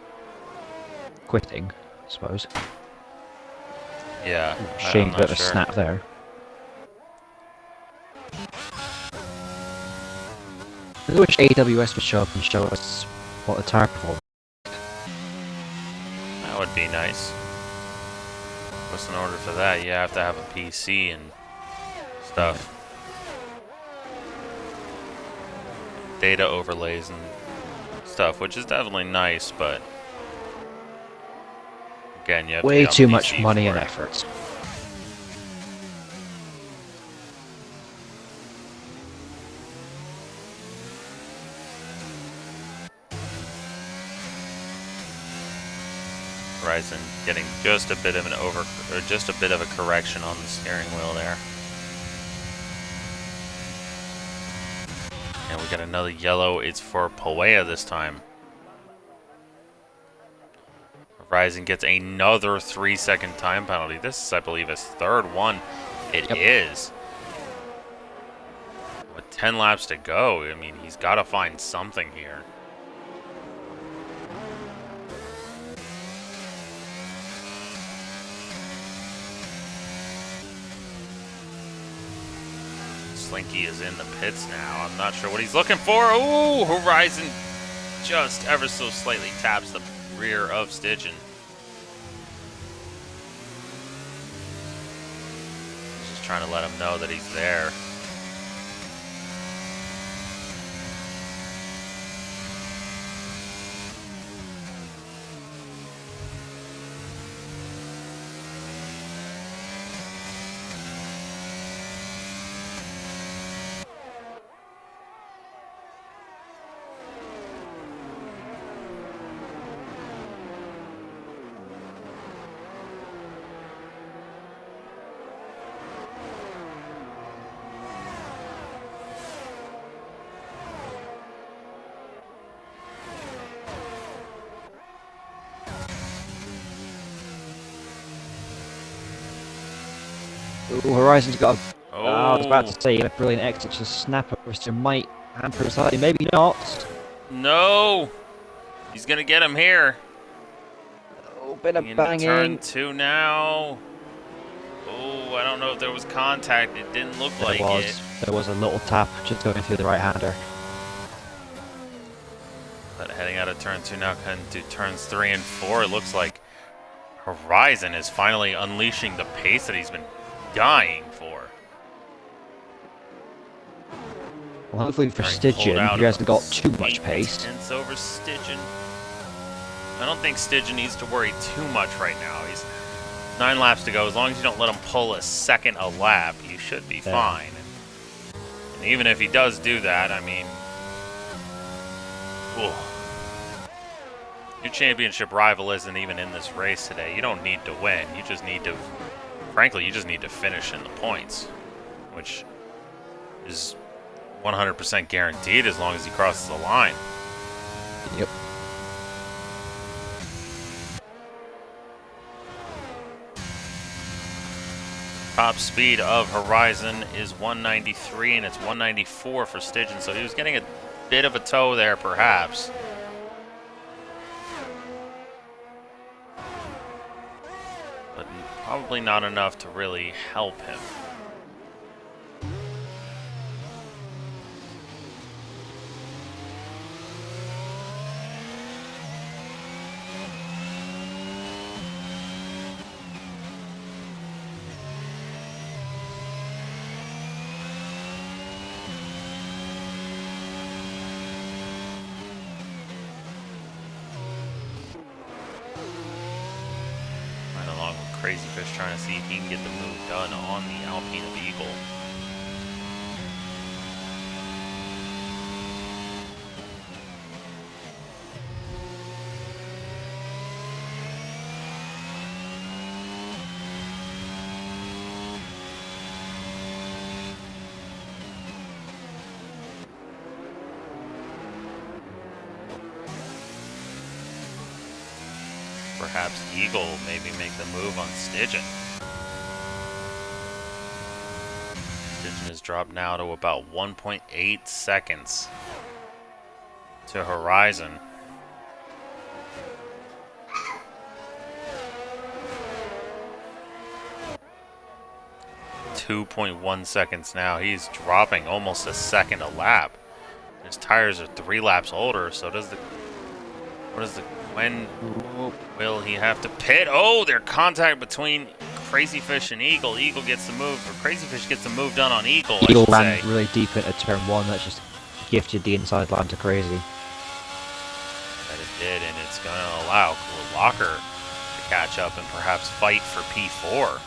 quitting, I suppose. Yeah, Shame, I'm bit not of a sure. snap there. I wish AWS would show up and show us what the tire performance. That would be nice. What's in order for that? You have to have a PC and stuff. Data overlays and stuff, which is definitely nice, but again, you have to Way be on too PC much money for and it. effort. Horizon getting just a bit of just a bit of a correction on the steering wheel there. And we got another yellow. It's for Poea this time. Horizon gets another 3-second time penalty. This is, I believe, his third one. It is. With 10 laps to go, I mean, he's got to find something here. Slinky is in the pits now. I'm not sure what he's looking for. Ooh, Horizon just ever so slightly taps the rear of Stitchin. He's just trying to let him know that he's there. Ooh, Horizon's got a... Oh, I was about to say, a brilliant exit to snap over, so might hamper slightly, maybe not. no! He's gonna get him here. Oh, bit of Into turn banging. 2 now. Oh, I don't know if there was contact. It didn't look like it. There was a little tap just going through the right-hander. But heading out of turn 2 now, into turns 3 and 4, it looks like Horizon is finally unleashing the pace that he's been dying for. Well, hopefully for Pulled Stygian, out he hasn't got of too much 8 pace. tenths over Stygian. I don't think Stygian needs to worry too much right now. He's 9 laps to go. As long as you don't let him pull a second a lap, you should be fine. And even if he does do that, I mean, whew. Your championship rival isn't even in this race today. You don't need to win. You just need to, frankly, you just need to finish in the points, which is 100% guaranteed as long as he crosses the line. Yep. Top speed of Horizon is 193, and it's 194 for Stygian, so he was getting a bit of a tow there, perhaps. But probably not enough to really help him. Along with Crazy Fish, trying to see if he can get the move done on the Alpine of Eagle. Perhaps Eagle maybe make the move on Stygian. Stygian has dropped now to about 1.8 seconds to Horizon. 2.1 seconds now. He's dropping almost a second a lap. His tires are 3 laps older, so when will he have to pit? Oh, there's contact between Crazy Fish and Eagle. Eagle gets the move, or Crazy Fish gets the move done on Eagle, Eagle I should ran say. really deep into turn 1. That just gifted the inside line to Crazy. That it did, and it's going to allow Locker to catch up and perhaps fight for P4.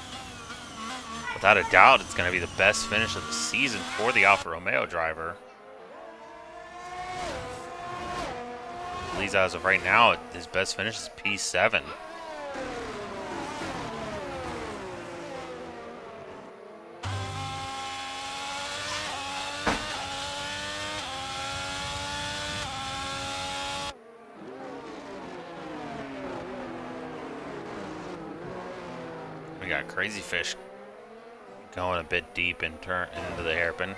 Without a doubt, it's going to be the best finish of the season for the Alfa Romeo driver. At least as of right now, his best finish is P7. We got Crazy Fish going a bit deep into the hairpin.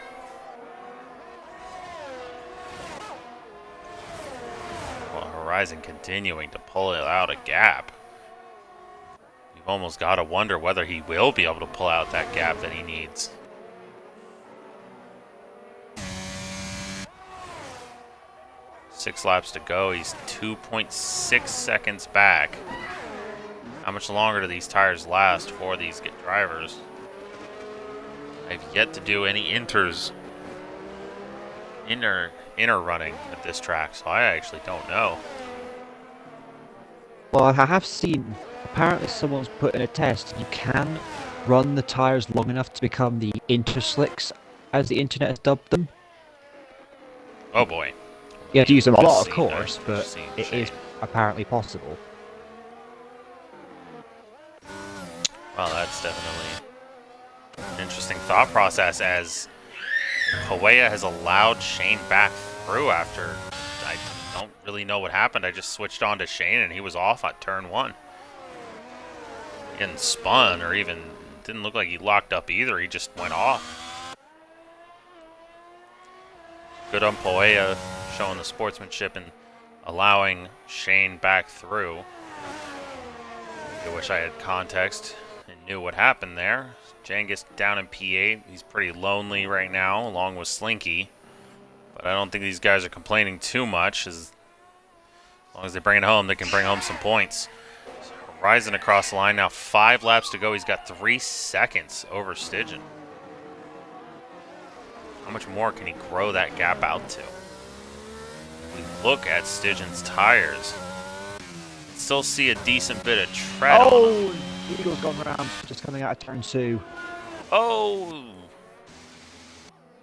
Horizon continuing to pull it out a gap. You've almost got to wonder whether he will be able to pull out that gap that he needs. Six laps to go. He's 2.6 seconds back. How much longer do these tires last for these drivers? I've yet to do any inner running at this track, so I actually don't know. Well, I have seen, apparently someone's put in a test, you can run the tires long enough to become the interslicks, as the internet has dubbed them. Oh boy. You have to use them a lot, of Seen course, that. but Seen it is Shane. apparently possible. Well, that's definitely an interesting thought process, as Hueya has allowed Shane back through after. I don't really know what happened. I just switched on to Shane and he was off at turn 1. He didn't spun or even didn't look like he locked up either. He just went off. Good on Hueya showing the sportsmanship and allowing Shane back through. I wish I had context and knew what happened there. Jangis down in P8. He's pretty lonely right now, along with Slinky. But I don't think these guys are complaining too much. As long as they bring it home, they can bring home some points. So Horizon across the line now. 5 laps to go. He's got 3 seconds over Stygian. How much more can he grow that gap out to? If we look at Stygian's tires, still see a decent bit of tread on them. Eagle's gone round, just coming out of turn 2. Oh!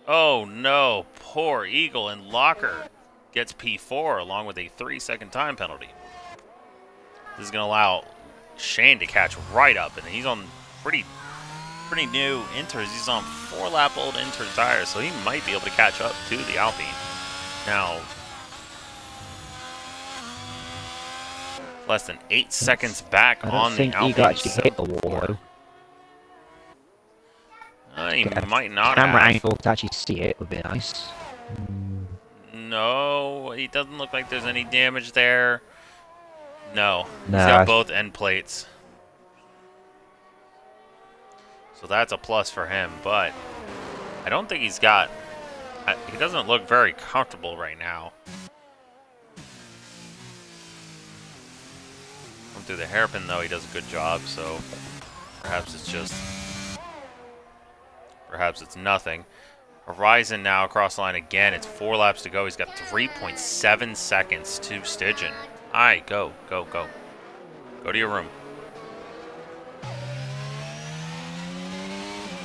Oh no, poor Eagle, and Locker gets P4 along with a 3-second time penalty. This is going to allow Shane to catch right up, and he's on pretty new inters. He's on 4-lap-old inter tires, so he might be able to catch up to the Alpine. Now, less than 8 seconds back on the Alpine. I don't think Eagle actually hit the wall, though. He might not Camera have. angle to actually see it would be nice. No, he doesn't look like there's any damage there. No, he's Nah. got both end plates. So that's a plus for him, but I don't think he's got... He doesn't look very comfortable right now. Going through the hairpin, though, he does a good job, so perhaps it's just... Perhaps it's nothing. Horizon now across the line again. It's 4 laps to go. He's got 3.7 seconds to Stygian. All right, go, go, go. Go to your room.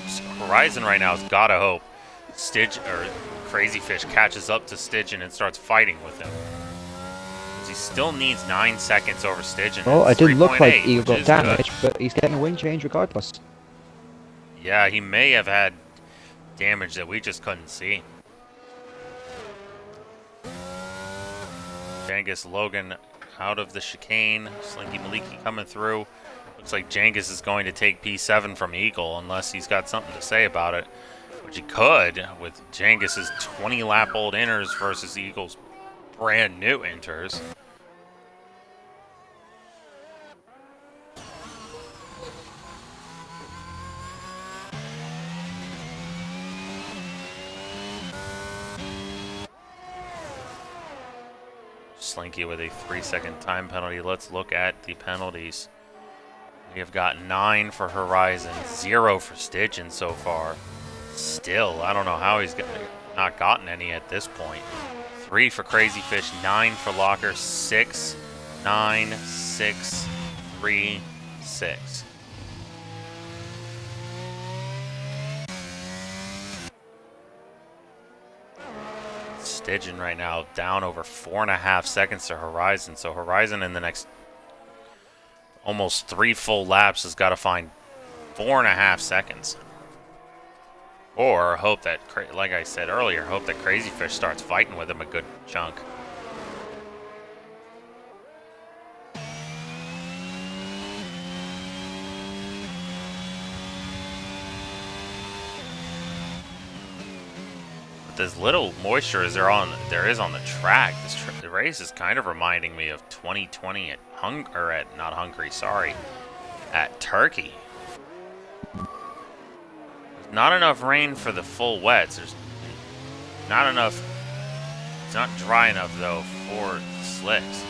So Horizon right now has got to hope Crazy Fish catches up to Stygian and starts fighting with him. Because he still needs 9 seconds over Stygian. Well, it didn't look like Eagle got is damage, but he's getting a wing change regardless. Yeah, he may have had damage that we just couldn't see. Jangis Logan out of the chicane. Slinky Maliki coming through. Looks like Jangis is going to take P7 from Eagle unless he's got something to say about it. Which he could with Jangis' 20-lap-old inters versus Eagle's brand new inters. Slinky with a 3-second time penalty. Let's look at the penalties. We have got 9 for Horizon, 0 for Stygian so far. Still, I don't know how he's not gotten any at this point. 3 for Crazy Fish, 9 for Locker, 6, 9, 6, 3, 6. Stygian right now down over 4.5 seconds to Horizon. So Horizon in the next almost 3 full laps has got to find 4.5 seconds. Or hope that, like I said earlier, hope that Crazy Fish starts fighting with him a good chunk. As little moisture as there is on the track, the race is kind of reminding me of 2020 at not Hungary, sorry, at Turkey. There's not enough rain for the full wets. There's not enough. It's not dry enough though for slicks.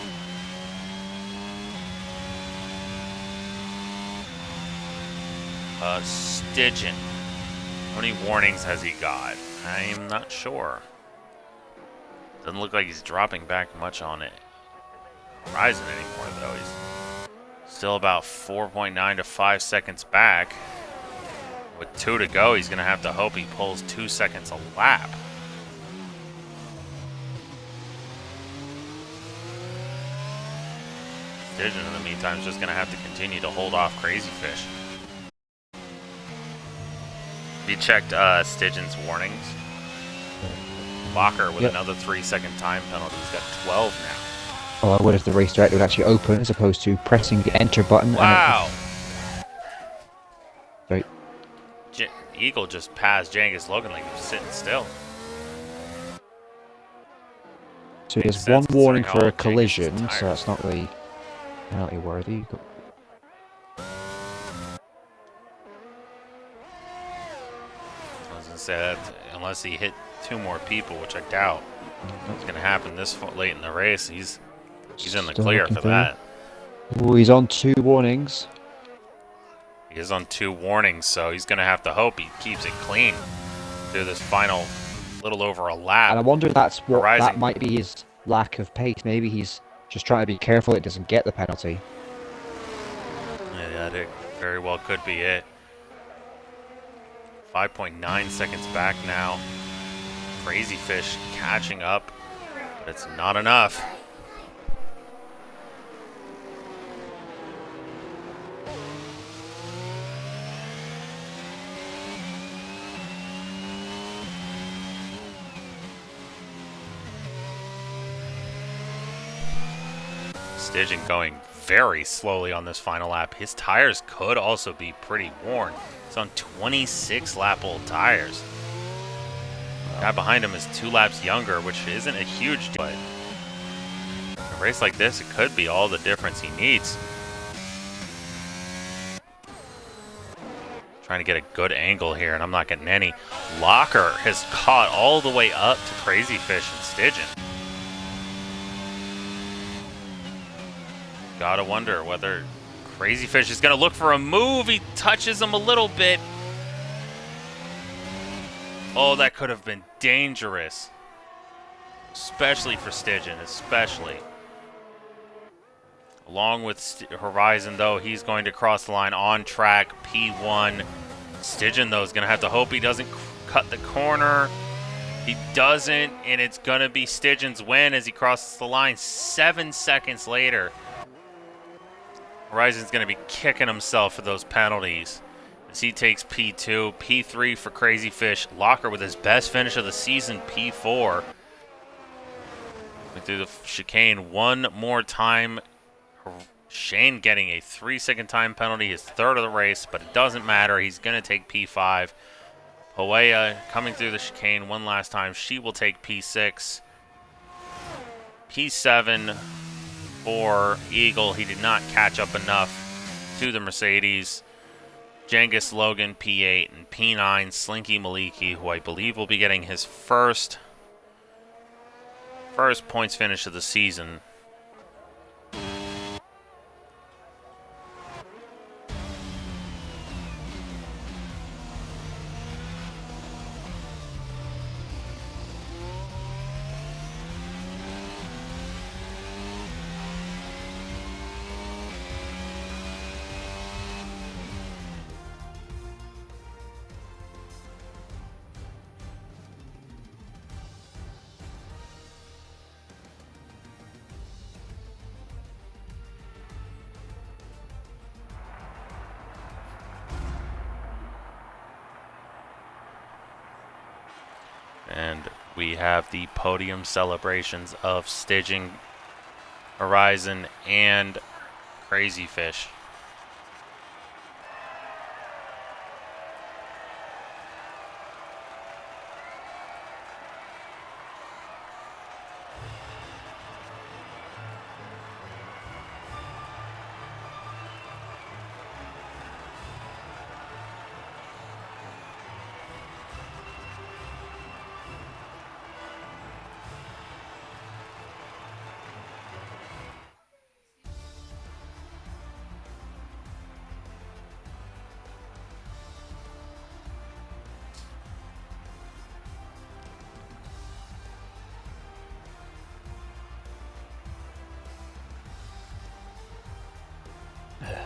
Stygian. How many warnings has he got? I'm not sure. Doesn't look like he's dropping back much on it. Horizon anymore though. He's still about 4.9 to 5 seconds back. With 2 to go, he's gonna have to hope he pulls 2 seconds a lap. Stygian in the meantime is just gonna have to continue to hold off Crazy Fish. Have you checked Stygian's warnings? Locker with another 3-second time penalty. He's got 12 now. Oh, I wonder if the race director would actually open as opposed to pressing the enter button. Wow! Sorry. Eagle just passed Jangus Logan like he was sitting still. So he has one warning for a collision, so that's not really penalty worthy. Say that unless he hit 2 more people, which I doubt is going to happen this late in the race. He's in the clear for that. Oh, he's on 2 warnings. He is on 2 warnings, so he's going to have to hope he keeps it clean through this final little over a lap. And I wonder if that's what Horizon. that might be his lack of pace. Maybe he's just trying to be careful it doesn't get the penalty. Yeah, that very well could be it. 5.9 seconds back now. Crazy Fish catching up, but it's not enough. Stygian going very slowly on this final lap. His tires could also be pretty worn. He's on 26 lap old tires. The guy behind him is 2 laps younger, which isn't a huge deal, but in a race like this, it could be all the difference he needs. Trying to get a good angle here, and I'm not getting any. Locker has caught all the way up to Crazy Fish and Stygian. Gotta wonder whether Crazy Fish is gonna look for a move. He touches him a little bit. Oh, that could have been dangerous. Especially for Stygian, especially. Along with Horizon, though, he's going to cross the line on track, P1. Stygian, though, is going to have to hope he doesn't cut the corner. He doesn't, and it's going to be Stygian's win as he crosses the line 7 seconds later. Horizon's going to be kicking himself for those penalties as he takes P2, P3 for Crazy Fish. Locker with his best finish of the season, P4. Went through the chicane one more time. Shane getting a 3-second time penalty, his 3rd of the race, but it doesn't matter. He's going to take P5. Poea coming through the chicane one last time. She will take P6. P7 for Eagle. He did not catch up enough to the Mercedes. Jangus Logan, P8, and P9, Slinky Maliki, who I believe will be getting his first points finish of the season. And we have the podium celebrations of Stygian, Horizon, and Crazy Fish.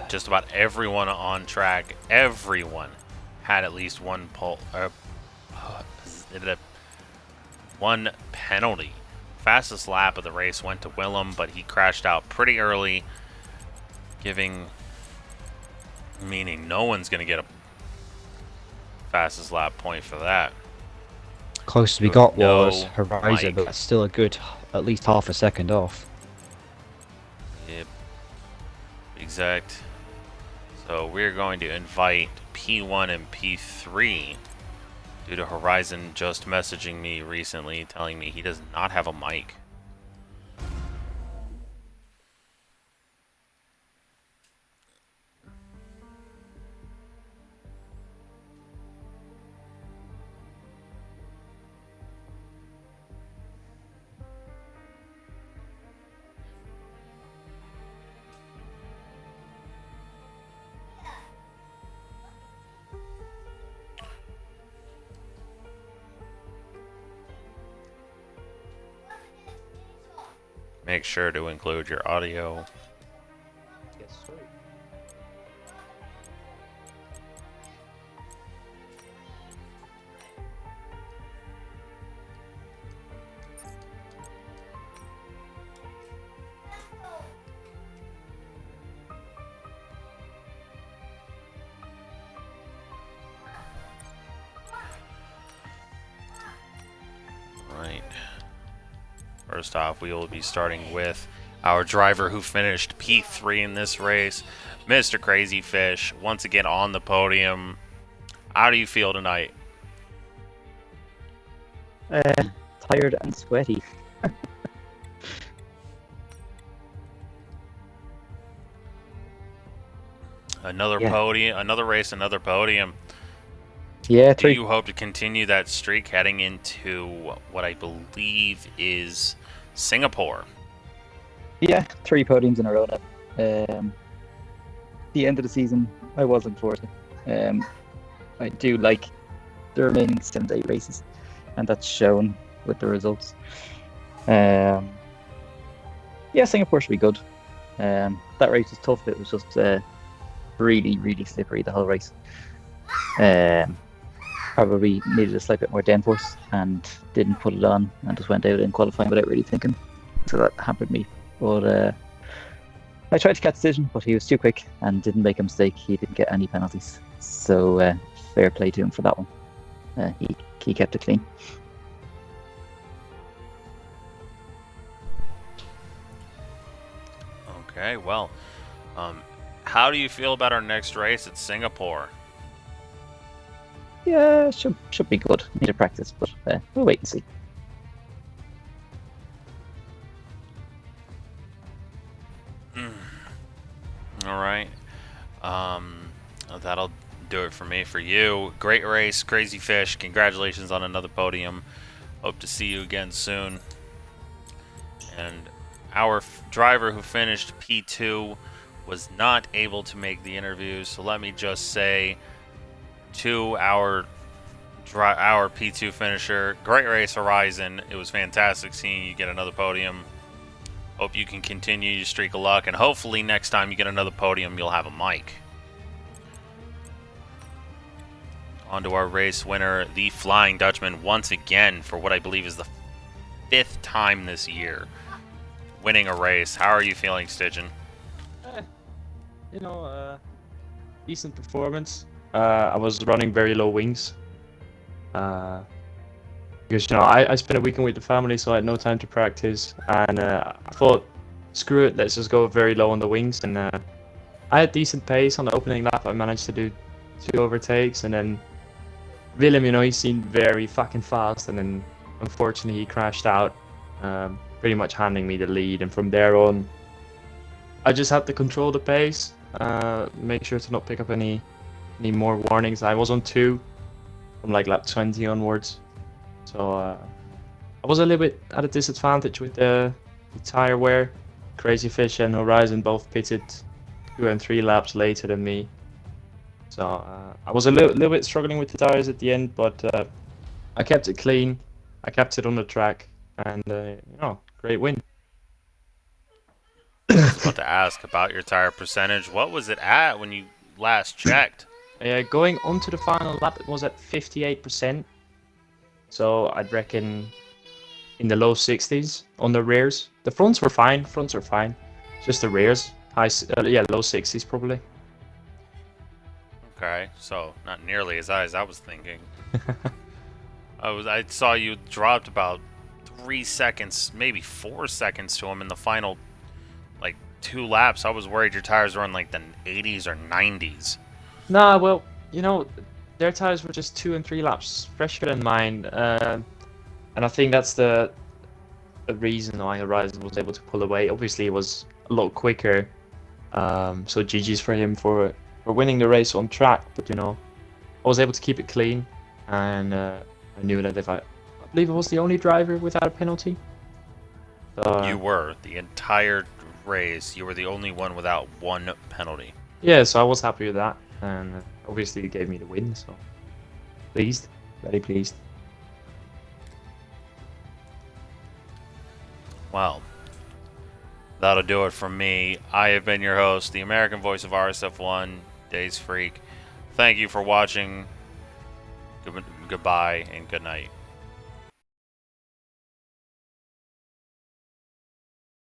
Just about everyone on track, everyone had at least one one penalty. Fastest lap of the race went to Willem, but he crashed out pretty early, meaning no one's going to get a fastest lap point for that. Closest we got No was Horizon, Mike. but that's still a good, at least half a second off. Yep. Exact. So we're going to invite P1 and P3 due to Horizon just messaging me recently telling me he does not have a mic. Make sure to include your audio. Yes, sir. Right. First off, we will be starting with our driver who finished P3 in this race, Mr. Crazy Fish, once again on the podium. How do you feel tonight? Tired and sweaty. Another Yeah. podium, another race, another podium. Yeah, Do 3. you hope to continue that streak heading into what I believe is Singapore? Yeah, 3 podiums in a row now. The end of the season, I was looking forward to. I do like the remaining 7-day races, and that's shown with the results. Yeah, Singapore should be good. That race was tough. It was just really, really slippery the whole race. Probably needed a slight bit more downforce and didn't put it on and just went out in qualifying without really thinking. So that hampered me. But I tried to catch Decision, but he was too quick and didn't make a mistake. He didn't get any penalties. So fair play to him for that one. He kept it clean. Okay, well, how do you feel about our next race at Singapore? Yeah, should be good. Need to practice, but we'll wait and see. All right. That'll do it for me. For you, great race, Crazy Fish. Congratulations on another podium. Hope to see you again soon. And our driver who finished P2 was not able to make the interview, so let me just say to our P2 finisher, great race, Horizon. It was fantastic seeing you get another podium. Hope you can continue your streak of luck, and hopefully next time you get another podium, you'll have a mic. On to our race winner, the Flying Dutchman, once again for what I believe is the 5th time this year winning a race. How are you feeling, Stygian? Decent performance. I was running very low wings, but because I spent a weekend with the family, so I had no time to practice, and I thought, screw it, let's just go very low on the wings, and I had decent pace on the opening lap. I managed to do 2 overtakes, and then Willem, he seemed very fucking fast, and then unfortunately he crashed out, pretty much handing me the lead, and from there on, I just had to control the pace, make sure to not pick up any more warnings. I was on 2 from like lap 20 onwards, so I was a little bit at a disadvantage with the tire wear. Crazy Fish and Horizon both pitted 2 and 3 laps later than me, so I was a little bit struggling with the tires at the end, but I kept it clean, I kept it on the track, and great win. I was about to ask about your tire percentage. What was it at when you last checked? Going onto the final lap, it was at 58%. So I'd reckon in the low 60s on the rears. The fronts were fine. Fronts are fine. Just the rears, low 60s probably. Okay, so not nearly as high as I was thinking. I saw you dropped about 3 seconds, maybe 4 seconds to him in the final, like 2 laps. I was worried your tires were in like the 80s or 90s. Nah, well, their tires were just 2 and 3 laps fresher than mine, and I think that's the reason why Horizon was able to pull away. Obviously, it was a lot quicker, so GG's for him for winning the race on track. But I was able to keep it clean, and I knew that if I believe I was the only driver without a penalty. You were the entire race. You were the only one without 1 penalty. Yeah, so I was happy with that, and obviously it gave me the win, so pleased, very pleased. Well, that'll do it from me. I have been your host, the American voice of RSF1, Days Freak. Thank you for watching. Goodbye and good night.